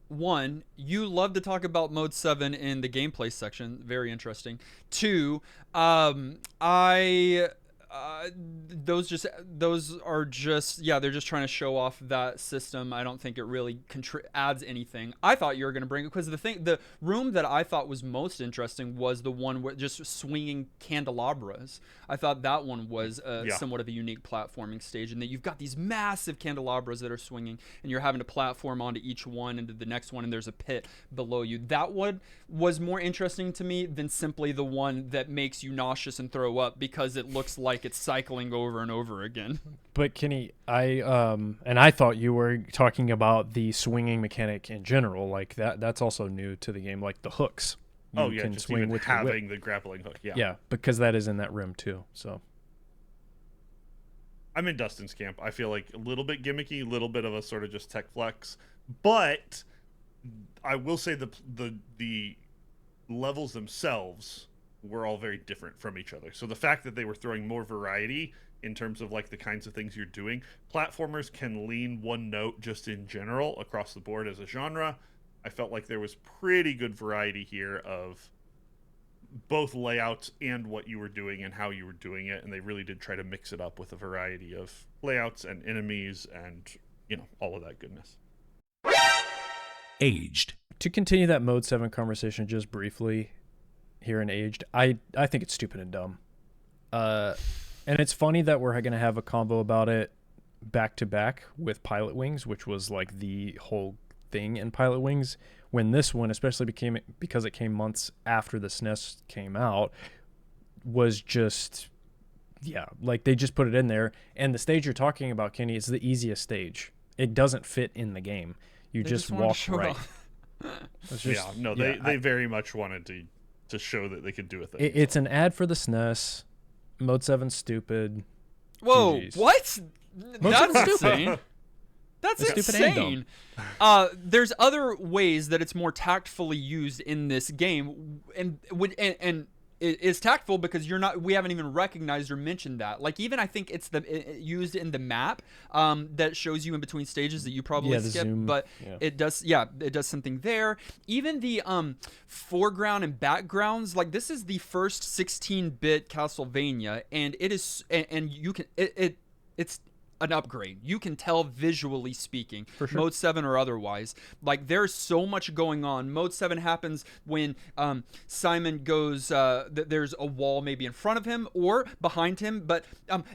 One, you love to talk about mode 7 in the gameplay section. Very interesting. Two, those are just, yeah, they're just trying to show off that system. I don't think it really adds anything. I thought you were going to bring it because the room that I thought was most interesting was the one with just swinging candelabras. I thought that one was somewhat of a unique platforming stage, and that you've got these massive candelabras that are swinging, and you're having to platform onto each one into the next one, and there's a pit below you. That one was more interesting to me than simply the one that makes you nauseous and throw up because it looks like it's cycling over and over again. But Kenny, I thought you were talking about the swinging mechanic in general, like that's also new to the game, like the hooks. you can just swing even with your whip. having the grappling hook. Yeah. Yeah, because that is in that rim too. So I'm in Dustin's camp. I feel like a little bit gimmicky, a little bit of a sort of just tech flex, but I will say the levels themselves were all very different from each other. So the fact that they were throwing more variety in terms of like the kinds of things you're doing, platformers can lean one note just in general across the board as a genre. I felt like there was pretty good variety here of both layouts and what you were doing and how you were doing it, and they really did try to mix it up with a variety of layouts and enemies and, you know, all of that goodness. Aged. To continue that Mode 7 conversation just briefly here in Aged, I think it's stupid and dumb. And it's funny that we're going to have a combo about it back to back with Pilot Wings, which was like the whole thing in Pilot Wings, when this one, especially because it came months after the SNES came out, was just, yeah, like they just put it in there. And the stage you're talking about, Kenny, is the easiest stage. It doesn't fit in the game. You just walk right. They very much wanted to show that they could do a thing. It's an ad for the SNES. Mode 7's stupid. Whoa, GGs. What? That's insane. That's It's insane. There's other ways that it's more tactfully used in this game, and it is tactful because we haven't even recognized or mentioned that. Like, even I think it's used in the map that shows you in between stages that you probably skip, zoom, but it does something there. Even the foreground and backgrounds, like this is the first 16-bit Castlevania, and it is, and you can it's an upgrade. You can tell visually speaking, for sure. Mode 7 or otherwise. Like, there's so much going on. Mode 7 happens when Simon goes, there's a wall maybe in front of him or behind him, but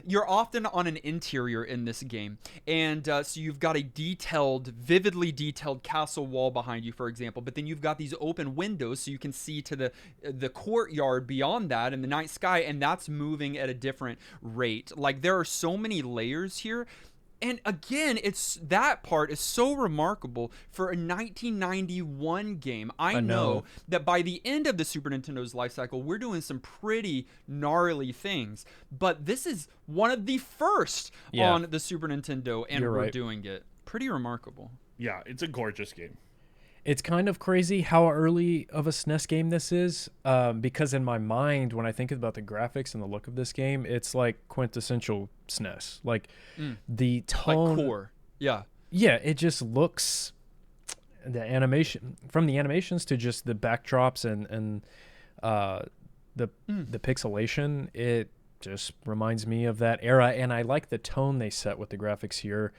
you're often on an interior in this game. And so you've got a vividly detailed castle wall behind you, for example, but then you've got these open windows so you can see to the courtyard beyond that and the night sky, and that's moving at a different rate. Like, there are so many layers here. And again, that part is so remarkable for a 1991 game. I know that by the end of the Super Nintendo's life cycle, we're doing some pretty gnarly things. But this is one of the first on the Super Nintendo, and we're doing it. Pretty remarkable. Yeah, it's a gorgeous game. It's kind of crazy how early of a SNES game this is, because in my mind, when I think about the graphics and the look of this game, it's like quintessential SNES. Like the tone, like core, yeah, it just looks, the animation, from the animations to just the backdrops and the pixelation, it just reminds me of that era. And I like the tone they set with the graphics here.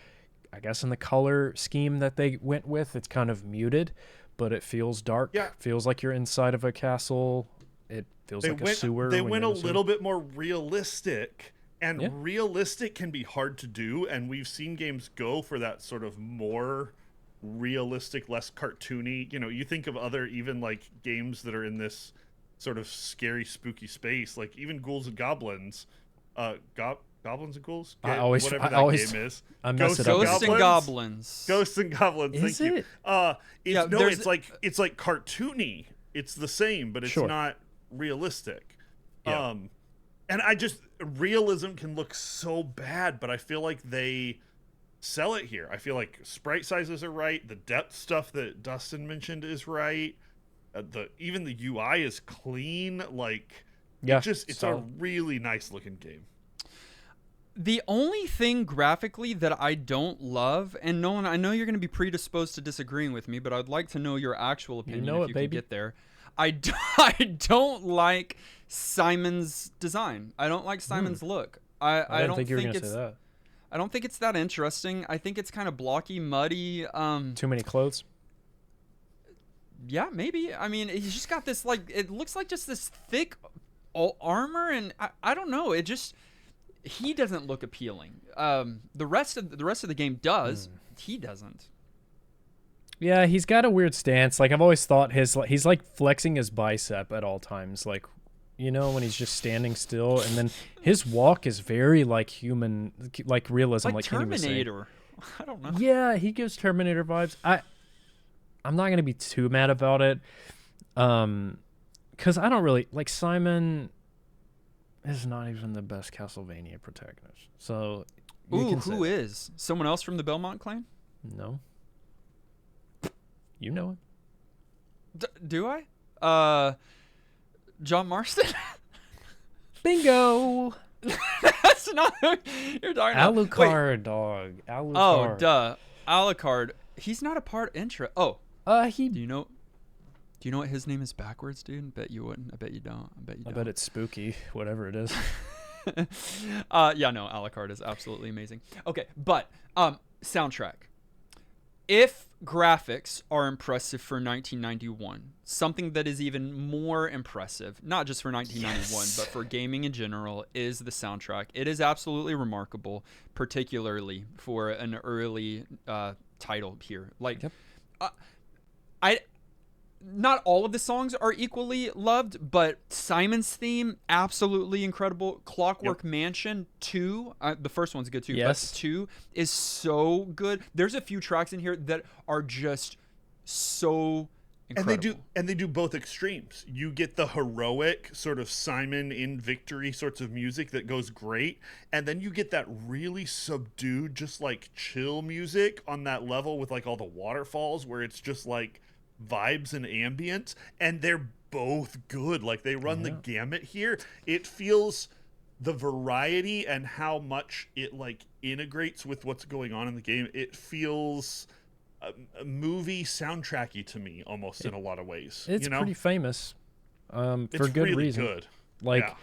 I guess in the color scheme that they went with, it's kind of muted, but it feels dark. Yeah. Feels like you're inside of a castle. It feels like a sewer. They went a little bit more realistic, and realistic can be hard to do, and we've seen games go for that sort of more realistic, less cartoony. You know, you think of other even like games that are in this sort of scary, spooky space, like even Ghouls and Goblins, Goblins and Ghouls? Whatever that game is. Ghosts and Goblins. Ghosts and Goblins. Is thank it? you. It's like cartoony. It's the same, but it's not realistic. Yeah. And realism can look so bad, but I feel like they sell it here. I feel like sprite sizes are right. The depth stuff that Dustin mentioned is right. Even the UI is clean. Like, it's a really nice looking game. The only thing graphically that I don't love, and Nolan, I know you're going to be predisposed to disagreeing with me, but I'd like to know your actual opinion if you can get there. I don't like Simon's design. I don't like Simon's look. I don't think you were going to say that. I don't think it's that interesting. I think it's kind of blocky, muddy. Too many clothes? Yeah, maybe. I mean, he's just got this, like, it looks like just this thick armor, and I don't know. It just... He doesn't look appealing. The rest of the game does. He doesn't. Yeah, he's got a weird stance. Like, I've always thought he's like flexing his bicep at all times. Like, you know, when he's just standing still, and then his walk is very like human, like realism, like Terminator. I don't know. Yeah, he gives Terminator vibes. I'm not gonna be too mad about it. because I don't really like Simon. Is not even the best Castlevania protagonist. So, Ooh, who is? Someone else from the Belmont clan? No. You know it. Do I? John Marston? Bingo. That's not who you're talking about. Alucard, dog. Alucard. Oh, duh. Alucard. He's not a part intro. Oh. He. Do you know what his name is backwards, dude? I bet you wouldn't. I bet you don't. I bet it's spooky, whatever it is. Yeah, no, Alucard is absolutely amazing. Okay, but soundtrack. If graphics are impressive for 1991, something that is even more impressive, not just for 1991, but for gaming in general, is the soundtrack. It is absolutely remarkable, particularly for an early title here. Like, yep. Not all of the songs are equally loved, but Simon's theme, absolutely incredible. Clockwork Mansion 2, the first one's good too, yes. but 2 is so good. There's a few tracks in here that are just so incredible. And they do both extremes. You get the heroic sort of Simon in victory sorts of music that goes great, and then you get that really subdued, just like chill music on that level with like all the waterfalls where it's just like vibes and ambience, and they're both good. Like they run the gamut here. It feels the variety and how much it like integrates with what's going on in the game. It feels a movie soundtracky to me almost in a lot of ways. It's pretty famous for it's good really reason. Good. Like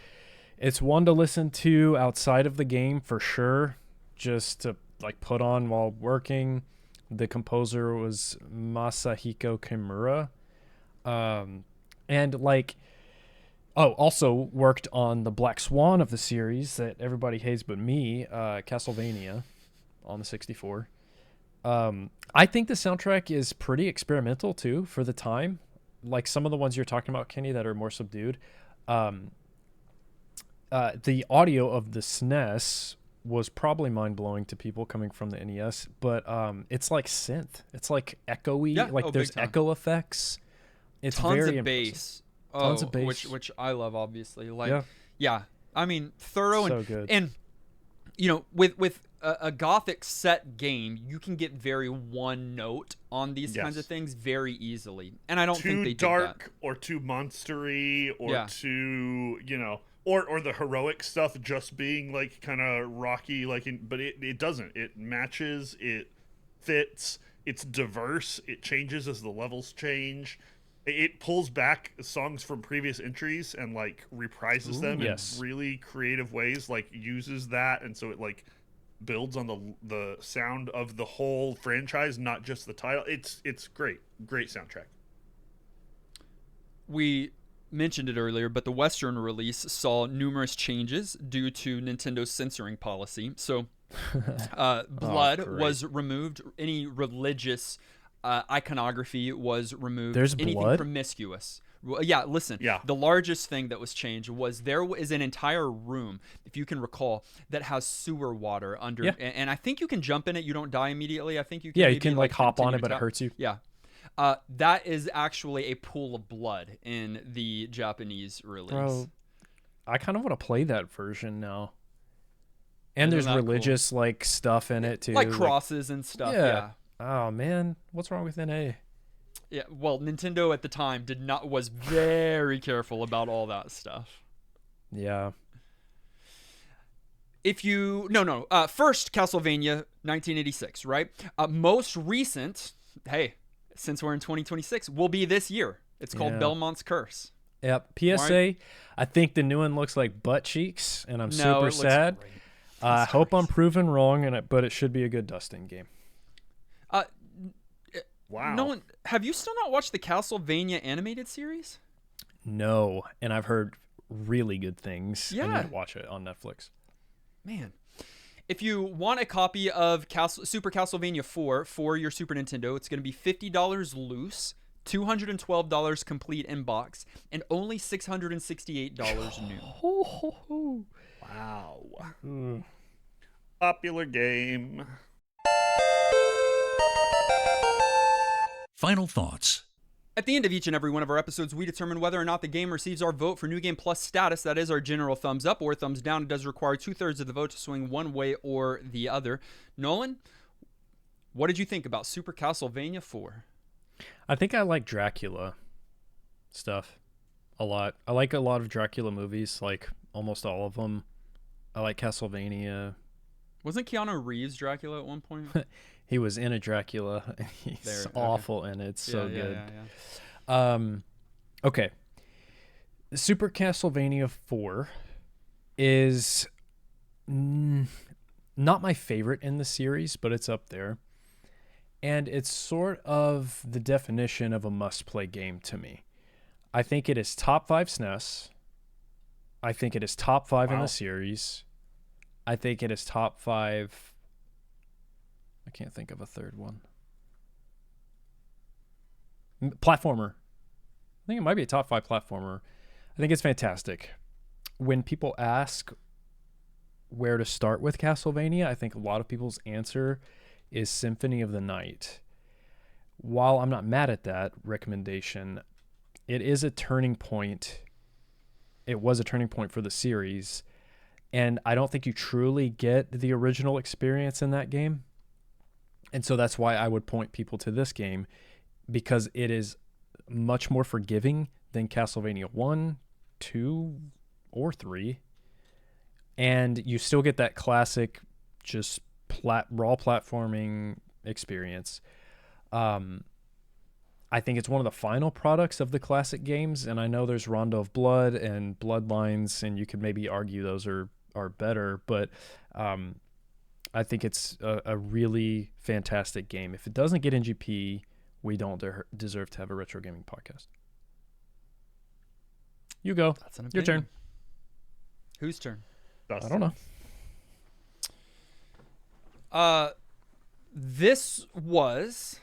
it's one to listen to outside of the game for sure, just to like put on while working. The composer was Masahiko Kimura. And like, also worked on the Black Swan of the series that everybody hates but me, Castlevania on the 64. I think the soundtrack is pretty experimental too for the time. Like some of the ones you're talking about, Kenny, that are more subdued. The audio of the SNES was probably mind-blowing to people coming from the NES, but it's like synth. It's like echoey. Like there's echo effects. It's tons very of bass. Tons of bass. Which I love, obviously. Like, yeah. I mean, thorough so good. And you know, with a gothic set game, you can get very one note on these kinds of things very easily, and I don't think they too dark did that. Or too monstery or too, you know. Or the heroic stuff just being like kind of rocky, but it doesn't. It matches, it fits, it's diverse, it changes as the levels change. It pulls back songs from previous entries and like reprises them in really creative ways, like uses that, and so it like builds on the sound of the whole franchise, not just the title. It's great soundtrack. We mentioned it earlier, but the Western release saw numerous changes due to Nintendo's censoring policy. So blood was removed. Any religious iconography was removed. There's anything blood? promiscuous. Yeah, listen. Yeah. The largest thing that was changed was there is an entire room, if you can recall, that has sewer water under. Yeah. And I think you can jump in it. You don't die immediately. I think you can. Yeah, you maybe, can like hop on it, but it hurts you. Yeah. That is actually a pool of blood in the Japanese release. Bro, I kind of want to play that version now. And there's religious like stuff in it too, like crosses and stuff. Yeah. Oh man, what's wrong with NA? Yeah. Well, Nintendo at the time was very careful about all that stuff. Yeah. If you first Castlevania 1986, right? Most recent, hey, since we're in 2026, will be this year. It's called Belmont's Curse. Yep. PSA, I think the new one looks like butt cheeks, and I'm super sad. I hope I'm proven wrong, but it should be a good dusting game. Wow. No one, have you still not watched the Castlevania animated series? No, and I've heard really good things. Yeah. I need to watch it on Netflix. Man. If you want a copy of Super Castlevania IV for your Super Nintendo, it's going to be $50 loose, $212 complete in box, and only $668 new. Wow. Popular game. Final thoughts. At the end of each and every one of our episodes, we determine whether or not the game receives our vote for New Game Plus status. That is our general thumbs up or thumbs down. It does require 2/3 of the vote to swing one way or the other. Nolan, what did you think about Super Castlevania IV? I think I like Dracula stuff a lot. I like a lot of Dracula movies, like almost all of them. I like Castlevania. Wasn't Keanu Reeves Dracula at one point? He was in a Dracula. He's awful in it. It's so good. Okay. Super Castlevania 4 is not my favorite in the series, but it's up there. And it's sort of the definition of a must-play game to me. I think it is top 5 SNES. I think it is top 5 in the series. I think it is top 5. I can't think of a third one. Platformer. I think it might be a top 5 platformer. I think it's fantastic. When people ask where to start with Castlevania, I think a lot of people's answer is Symphony of the Night. While I'm not mad at that recommendation, it is a turning point. It was a turning point for the series, and I don't think you truly get the original experience in that game. And so that's why I would point people to this game, because it is much more forgiving than Castlevania 1, 2, or 3. And you still get that classic just raw platforming experience. I think it's one of the final products of the classic games, and I know there's Rondo of Blood and Bloodlines, and you could maybe argue those are better, but I think it's a really fantastic game. If it doesn't get NGP, we don't deserve to have a retro gaming podcast. You go. That's an Your turn. Whose turn? I don't know. This was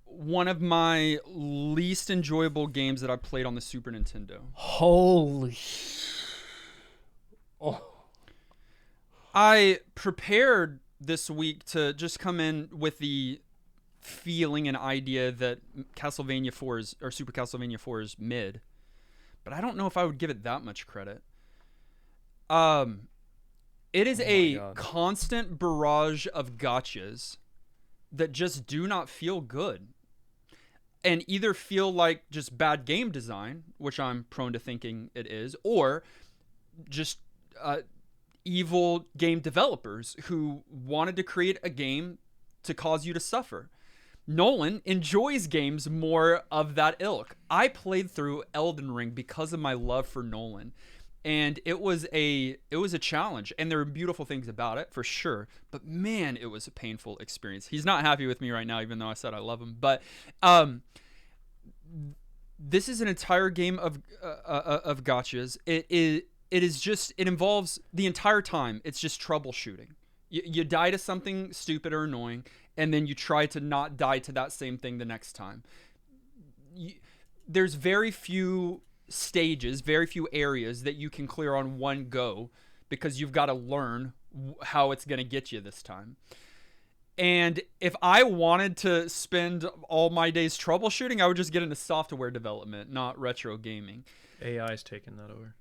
one of my least enjoyable games that I played on the Super Nintendo. Holy. Oh. I prepared this week to just come in with the feeling and idea that Castlevania 4 is, or Super Castlevania 4 is mid, but I don't know if I would give it that much credit. It is constant barrage of gotchas that just do not feel good, and either feel like just bad game design, which I'm prone to thinking it is, or just evil game developers who wanted to create a game to cause you to suffer. Nolan enjoys games more of that ilk. I played through Elden Ring because of my love for Nolan, and it was a challenge, and there were beautiful things about it for sure, but man, it was a painful experience. He's not happy with me right now, even though I said I love him, but this is an entire game of gotchas. It involves the entire time. It's just troubleshooting. You die to something stupid or annoying, and then you try to not die to that same thing the next time. There's very few stages, very few areas that you can clear on one go, because you've got to learn how it's going to get you this time. And if I wanted to spend all my days troubleshooting, I would just get into software development, not retro gaming. AI's taking that over.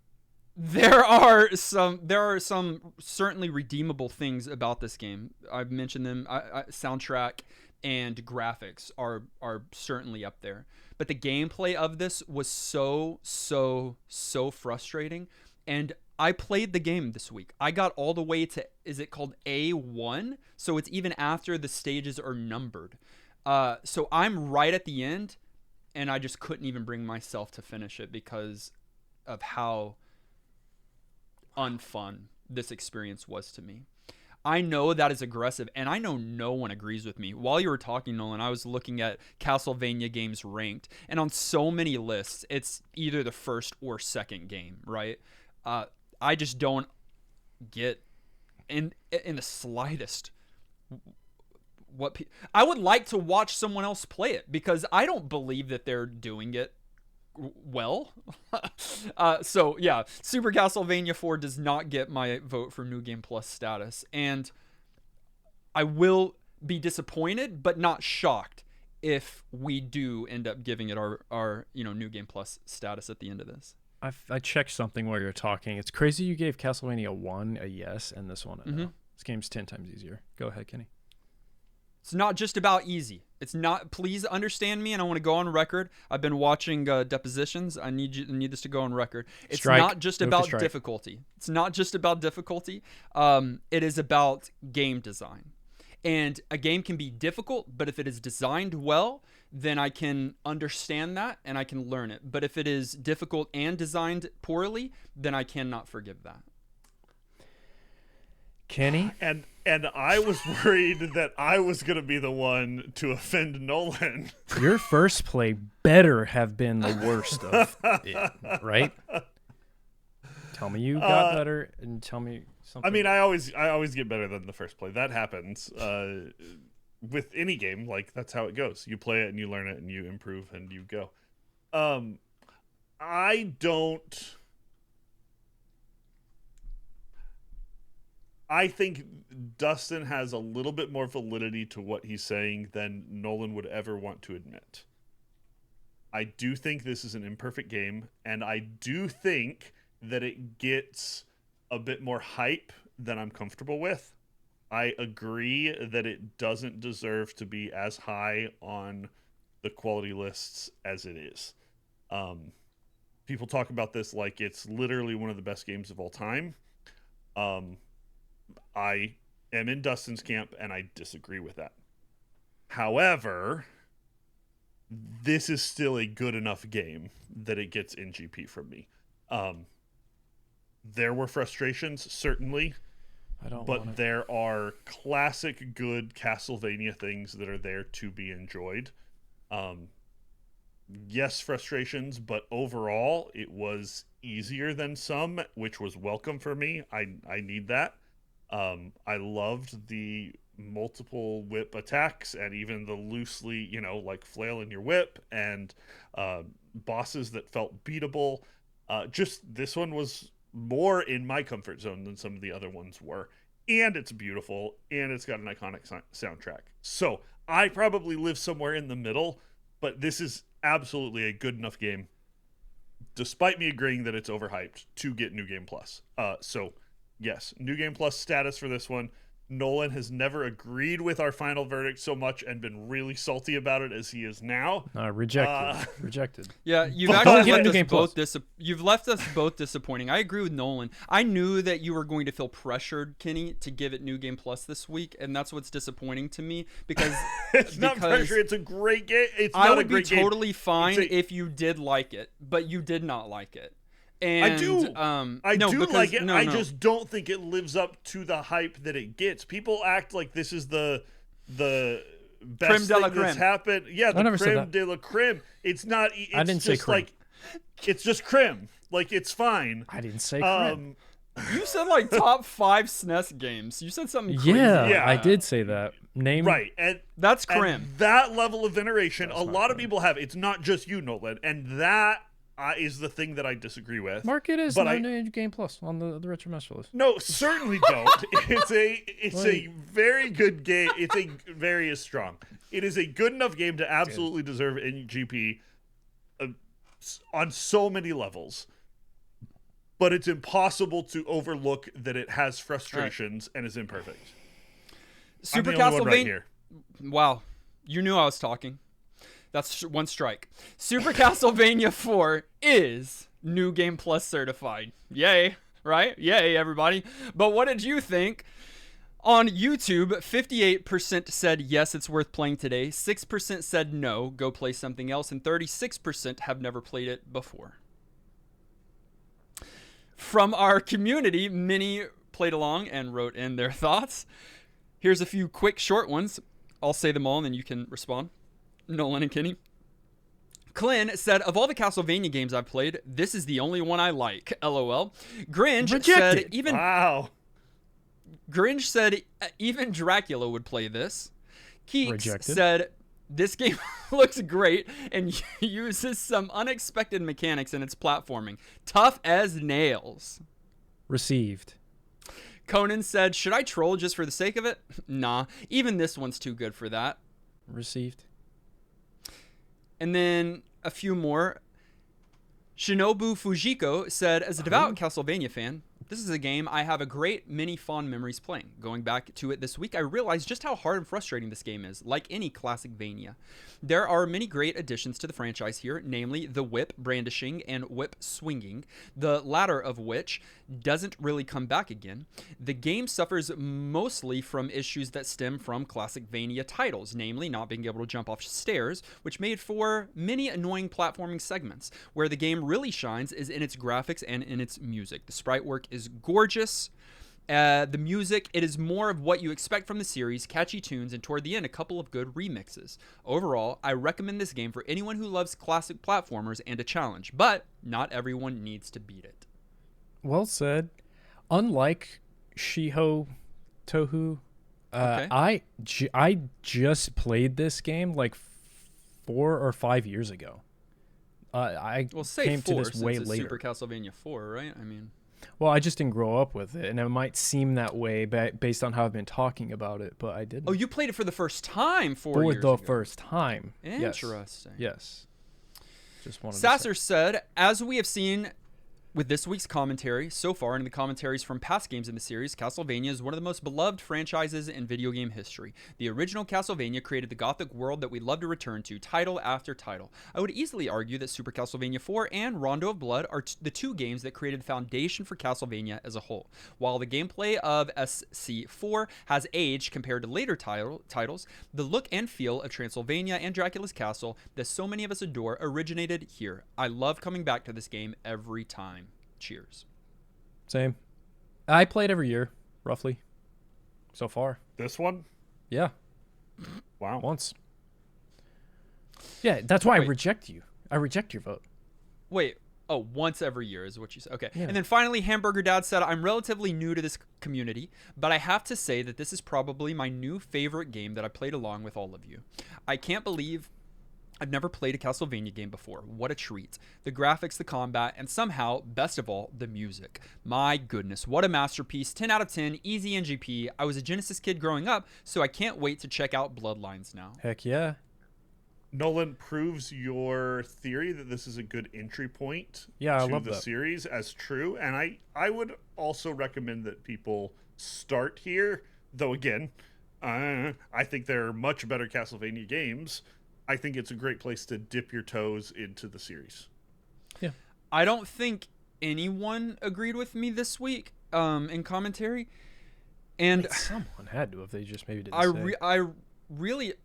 There are some certainly redeemable things about this game. I've mentioned them. Soundtrack and graphics are certainly up there. But the gameplay of this was so frustrating. And I played the game this week. I got all the way to, is it called A1? So it's even after the stages are numbered. So I'm right at the end, and I just couldn't even bring myself to finish it because of how unfun this experience was to me. I know that is aggressive, and I know no one agrees with me. While you were talking, Nolan, I was looking at Castlevania games ranked, and on so many lists, it's either the first or second game, right? I just don't get in the slightest I would like to watch someone else play it, because I don't believe that they're doing it well. So yeah, Super Castlevania 4 does not get my vote for New Game Plus status, and I will be disappointed but not shocked if we do end up giving it our New Game Plus status at the end of this. I checked something while you're talking. It's crazy you gave Castlevania 1 a yes and this one a no. This game's 10 times easier. Go ahead, Kenny. It's not just about easy. It's not. Please understand me, and I want to go on record. I've been watching depositions. I need this to go on record. It's not just about difficulty. It's not just about difficulty. It is about game design. And a game can be difficult, but if it is designed well, then I can understand that and I can learn it. But if it is difficult and designed poorly, then I cannot forgive that. Kenny? And I was worried that I was going to be the one to offend Nolan. Your first play better have been the worst of it, right? Tell me you got better and tell me something. I mean, I always get better than the first play. That happens with any game. Like, that's how it goes. You play it and you learn it and you improve and you go. I think Dustin has a little bit more validity to what he's saying than Nolan would ever want to admit. I do think this is an imperfect game, and I do think that it gets a bit more hype than I'm comfortable with. I agree that it doesn't deserve to be as high on the quality lists as it is. People talk about this like it's literally one of the best games of all time. I am in Dustin's camp, and I disagree with that. However, this is still a good enough game that it gets NGP from me. There were frustrations, certainly, but there are classic good Castlevania things that are there to be enjoyed. Yes, frustrations, but overall, it was easier than some, which was welcome for me. I need that. I loved the multiple whip attacks and even the loosely, like flail in your whip and bosses that felt beatable. Just this one was more in my comfort zone than some of the other ones were. And it's beautiful, and it's got an iconic soundtrack. So I probably live somewhere in the middle, but this is absolutely a good enough game, despite me agreeing that it's overhyped, to get New Game Plus. So yes, New Game Plus status for this one. Nolan has never agreed with our final verdict so much and been really salty about it as he is now. Rejected. Yeah, you've left us both disappointing. I agree with Nolan. I knew that you were going to feel pressured, Kenny, to give it New Game Plus this week, and that's what's disappointing to me because it's not pressure. It's a great game. I would be totally fine if you did like it, but you did not like it. And, I do like it. I just don't think it lives up to the hype that it gets. People act like this is the best thing that's happened. Yeah, the creme de la creme. It's not. I didn't say creme. It's just creme. Like, it's fine. I didn't say creme. You said like top 5 SNES games. You said something crazy. Yeah, I did say that. Right, and that's creme. And that level of veneration, a lot of people have. It's not just you, Nolan, and that. Is the thing that I disagree with. Mark it as New Game Plus on the Retro Master list. No, certainly don't. It's a very good game. It's a very strong. It is a good enough game to absolutely deserve NGP on so many levels. But it's impossible to overlook that it has frustrations and is imperfect. Super I'm the only one right Castlevania. Wow, you knew I was talking. That's one strike. Super Castlevania 4 is New Game Plus certified. Yay, right? Yay, everybody. But what did you think? On YouTube, 58% said yes, it's worth playing today. 6% said no, go play something else. And 36% have never played it before. From our community, many played along and wrote in their thoughts. Here's a few quick short ones. I'll say them all and then you can respond. Nolan and Kenny. Clint said, of all the Castlevania games I've played, this is the only one I like. LOL. Grinch said even Wow. Grinch said even Dracula would play this. Keeks said this game looks great and uses some unexpected mechanics in its platforming. Tough as nails. Received. Conan said, should I troll just for the sake of it? Nah, even this one's too good for that. Received. And then a few more. Shinobu Fujiko said, as a devout Castlevania fan, this is a game I have a great many fond memories playing. Going back to it this week, I realized just how hard and frustrating this game is, like any classic Vania. There are many great additions to the franchise here, namely the whip brandishing and whip swinging, the latter of which doesn't really come back again. The game suffers mostly from issues that stem from classic Vania titles, namely not being able to jump off stairs, which made for many annoying platforming segments. Where the game really shines is in its graphics and in its music. The sprite work is gorgeous. The music, it is more of what you expect from the series, catchy tunes, and toward the end, a couple of good remixes. Overall, I recommend this game for anyone who loves classic platformers and a challenge, but not everyone needs to beat it. Well said. Unlike Shiho Tohu, I just played this game like 4 or 5 years ago. I came to this way later. Super Castlevania 4, right? I mean, well, I just didn't grow up with it, and it might seem that way based on how I've been talking about it, but I didn't. Oh, you played it for the first time 4 years For ago. the first time. Interesting. Yes. Just wanted Sasser said, as we have seen with this week's commentary so far and the commentaries from past games in the series, Castlevania is one of the most beloved franchises in video game history. The original Castlevania created the gothic world that we love to return to, title after title. I would easily argue that Super Castlevania IV and Rondo of Blood are the two games that created the foundation for Castlevania as a whole. While the gameplay of SC4 has aged compared to later titles, the look and feel of Transylvania and Dracula's Castle that so many of us adore originated here. I love coming back to this game every time. Cheers. Same. I play it every year, roughly. So far. This one? Yeah. Wow. Once. Yeah, that's why I reject you. I reject your vote. Wait. Oh, once every year is what you said. Okay. Yeah. And then finally, Hamburger Dad said, I'm relatively new to this community, but I have to say that this is probably my new favorite game that I played along with all of you. I can't believe I've never played a Castlevania game before. What a treat. The graphics, the combat, and somehow, best of all, the music. My goodness, what a masterpiece. 10 out of 10, easy NGP. I was a Genesis kid growing up, so I can't wait to check out Bloodlines now. Heck yeah. Nolan proves your theory that this is a good entry point I to love the that. series as true. And I would also recommend that people start here, though again, I think there are much better Castlevania games. I think it's a great place to dip your toes into the series. Yeah. I don't think anyone agreed with me this week in commentary. And someone had to if they just maybe didn't say.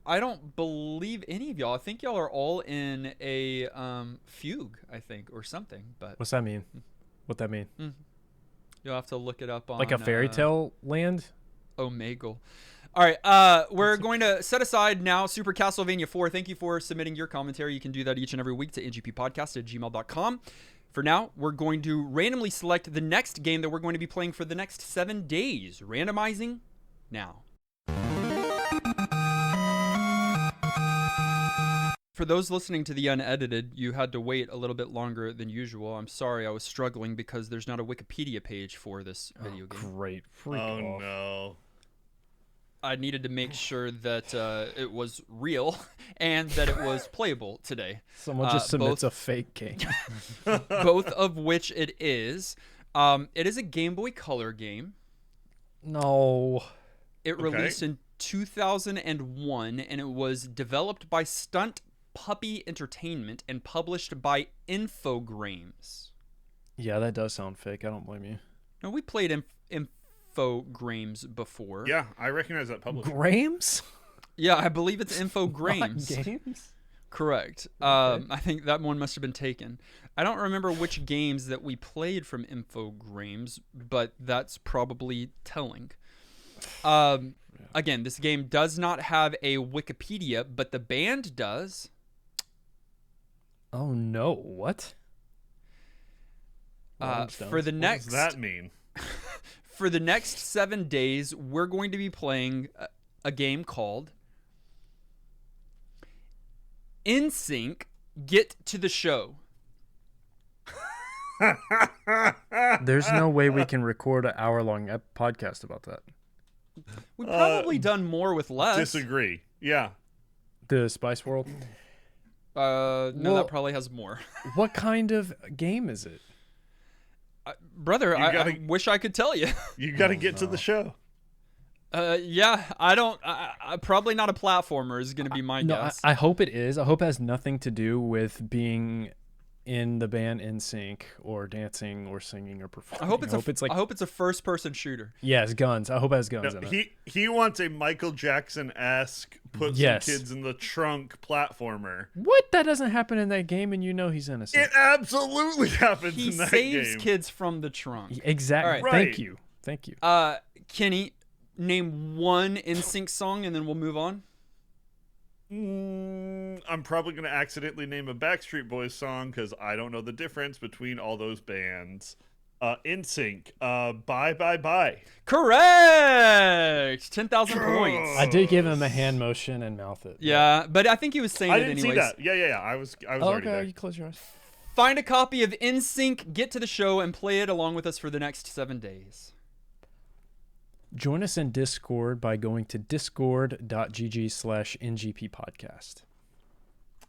I don't believe any of y'all. I think y'all are all in a fugue, I think, or something. But What's that mean? What'd that mean? You'll have to look it up on Like a fairy tale land? Omegle. All right, we're going to set aside now Super Castlevania 4. Thank you for submitting your commentary. You can do that each and every week to ngppodcast@gmail.com. For now, we're going to randomly select the next game that we're going to be playing for the next 7 days. Randomizing now. For those listening to the unedited, you had to wait a little bit longer than usual. I'm sorry, I was struggling because there's not a Wikipedia page for this video game. Great. Freak off. No. I needed to make sure that it was real and that it was playable today. Someone just submits a fake game. Both of which it is. It is a Game Boy Color game. No. It released in 2001, and it was developed by Stunt Puppy Entertainment and published by Infogrames. Yeah, that does sound fake. I don't blame you. Now, we played Infogrames before. Yeah, I recognize that publisher. Grames? Yeah, I believe it's Infogrames. Not games? Correct. Okay. I think that one must have been taken. I don't remember which games that we played from Infogrames, but that's probably telling. Again, this game does not have a Wikipedia, but the band does. Oh no! What? For the What next, does that mean? for the next 7 days, we're going to be playing a game called NSYNC Get to the Show. There's no way we can record an hour-long podcast about that. We've probably done more with less. Disagree. Yeah. The Spice World. No, Well- that probably has more. What kind of game is it? Brother, You I gotta- wish I could tell you. You got to Oh, get to no. the show. Yeah, I don't. I probably not a platformer is going to be my No, guess. I hope it is. I hope it has nothing to do with being in the band NSYNC or dancing or singing or performing. I hope it's like I hope it's a first-person shooter. yes, guns. I hope it has guns No, in it. he wants a Michael Jackson-esque put Yes. some kids in the trunk platformer. What? That doesn't happen in that game, and you know he's innocent. It absolutely happens He in that saves game. kids from the trunk. Exactly. All right. Thank you. Kenny, name one NSYNC song, and then we'll move on. I'm probably going to accidentally name a Backstreet Boys song because I don't know the difference between all those bands. NSYNC, Bye Bye Bye. Correct. 10,000 points. I did give him a hand motion and mouth it. Yeah, but I think he was saying I it didn't anyways. see that. Yeah. I was Oh, already okay, there. you close your eyes. Find a copy of NSYNC, get to the show, and play it along with us for the next 7 days. Join us in Discord by going to discord.gg/ngp podcast.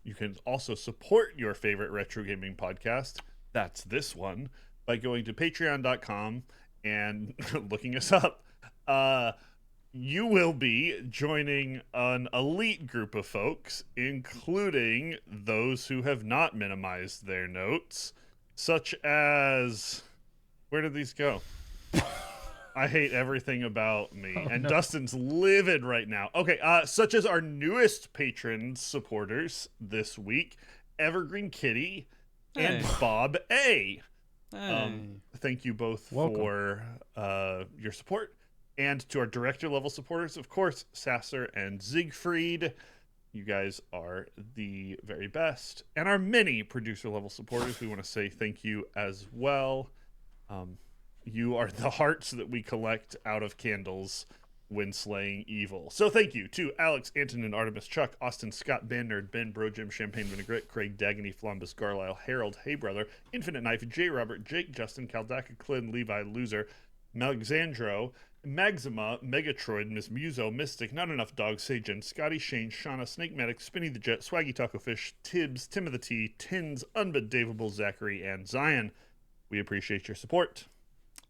You can also support your favorite retro gaming podcast, that's this one, by going to patreon.com and looking us up. You will be joining an elite group of folks, including those who have not minimized their notes, such as... Where did these go? I hate everything about me. And no. Dustin's livid right now. Okay, such as our newest patron supporters this week, Evergreen Kitty and Hey. Bob A. Hey. Thank you both Welcome. for your support. And to our director level supporters, of course, Sasser and Siegfried. You guys are the very best. And our many producer level supporters, we want to say thank you as well. You are the hearts that we collect out of candles when slaying evil. So thank you to Alex, Antonin, Artemis, Chuck, Austin, Scott, Ben Nerd, Ben, Bro Jim, Champagne Vinaigrette, Craig, Dagany, Flambus, Garlisle, Harold, Hey Brother, Infinite Knife, J. Robert, Jake, Justin, Caldaka, Clint, Levi, Loser, Melexandro, Maxima, Megatroid, Miss Muso, Mystic, Not Enough Dog, Sajin, Scotty, Shane, Shauna, Snake Medic, Spinny the Jet, Swaggy Taco Fish, Tibbs, Timothy T, Tins, Unbedavable, Zachary, and Zion. We appreciate your support.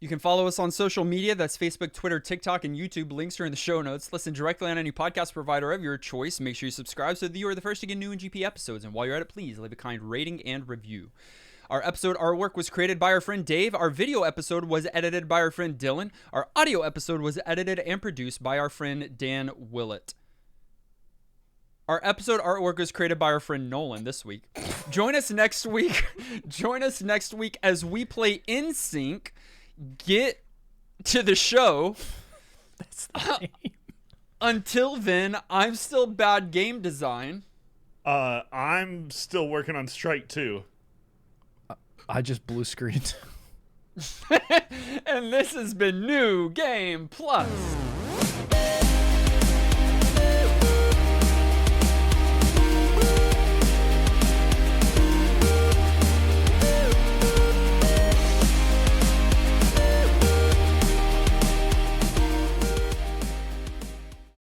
You can follow us on social media. That's Facebook, Twitter, TikTok, and YouTube. Links are in the show notes. Listen directly on any podcast provider of your choice. Make sure you subscribe so that you are the first to get new NGP episodes. And while you're at it, please leave a kind rating and review. Our episode artwork was created by our friend Dave. Our video episode was edited by our friend Dylan. Our audio episode was edited and produced by our friend Dan Willett. Our episode artwork was created by our friend Nolan this week. Join us next week. Join us next week as we play NSYNC. Get to the show. That's the name. Until then, I'm still bad game design. I'm still working on Strike 2. I just blue screened. And this has been New Game Plus.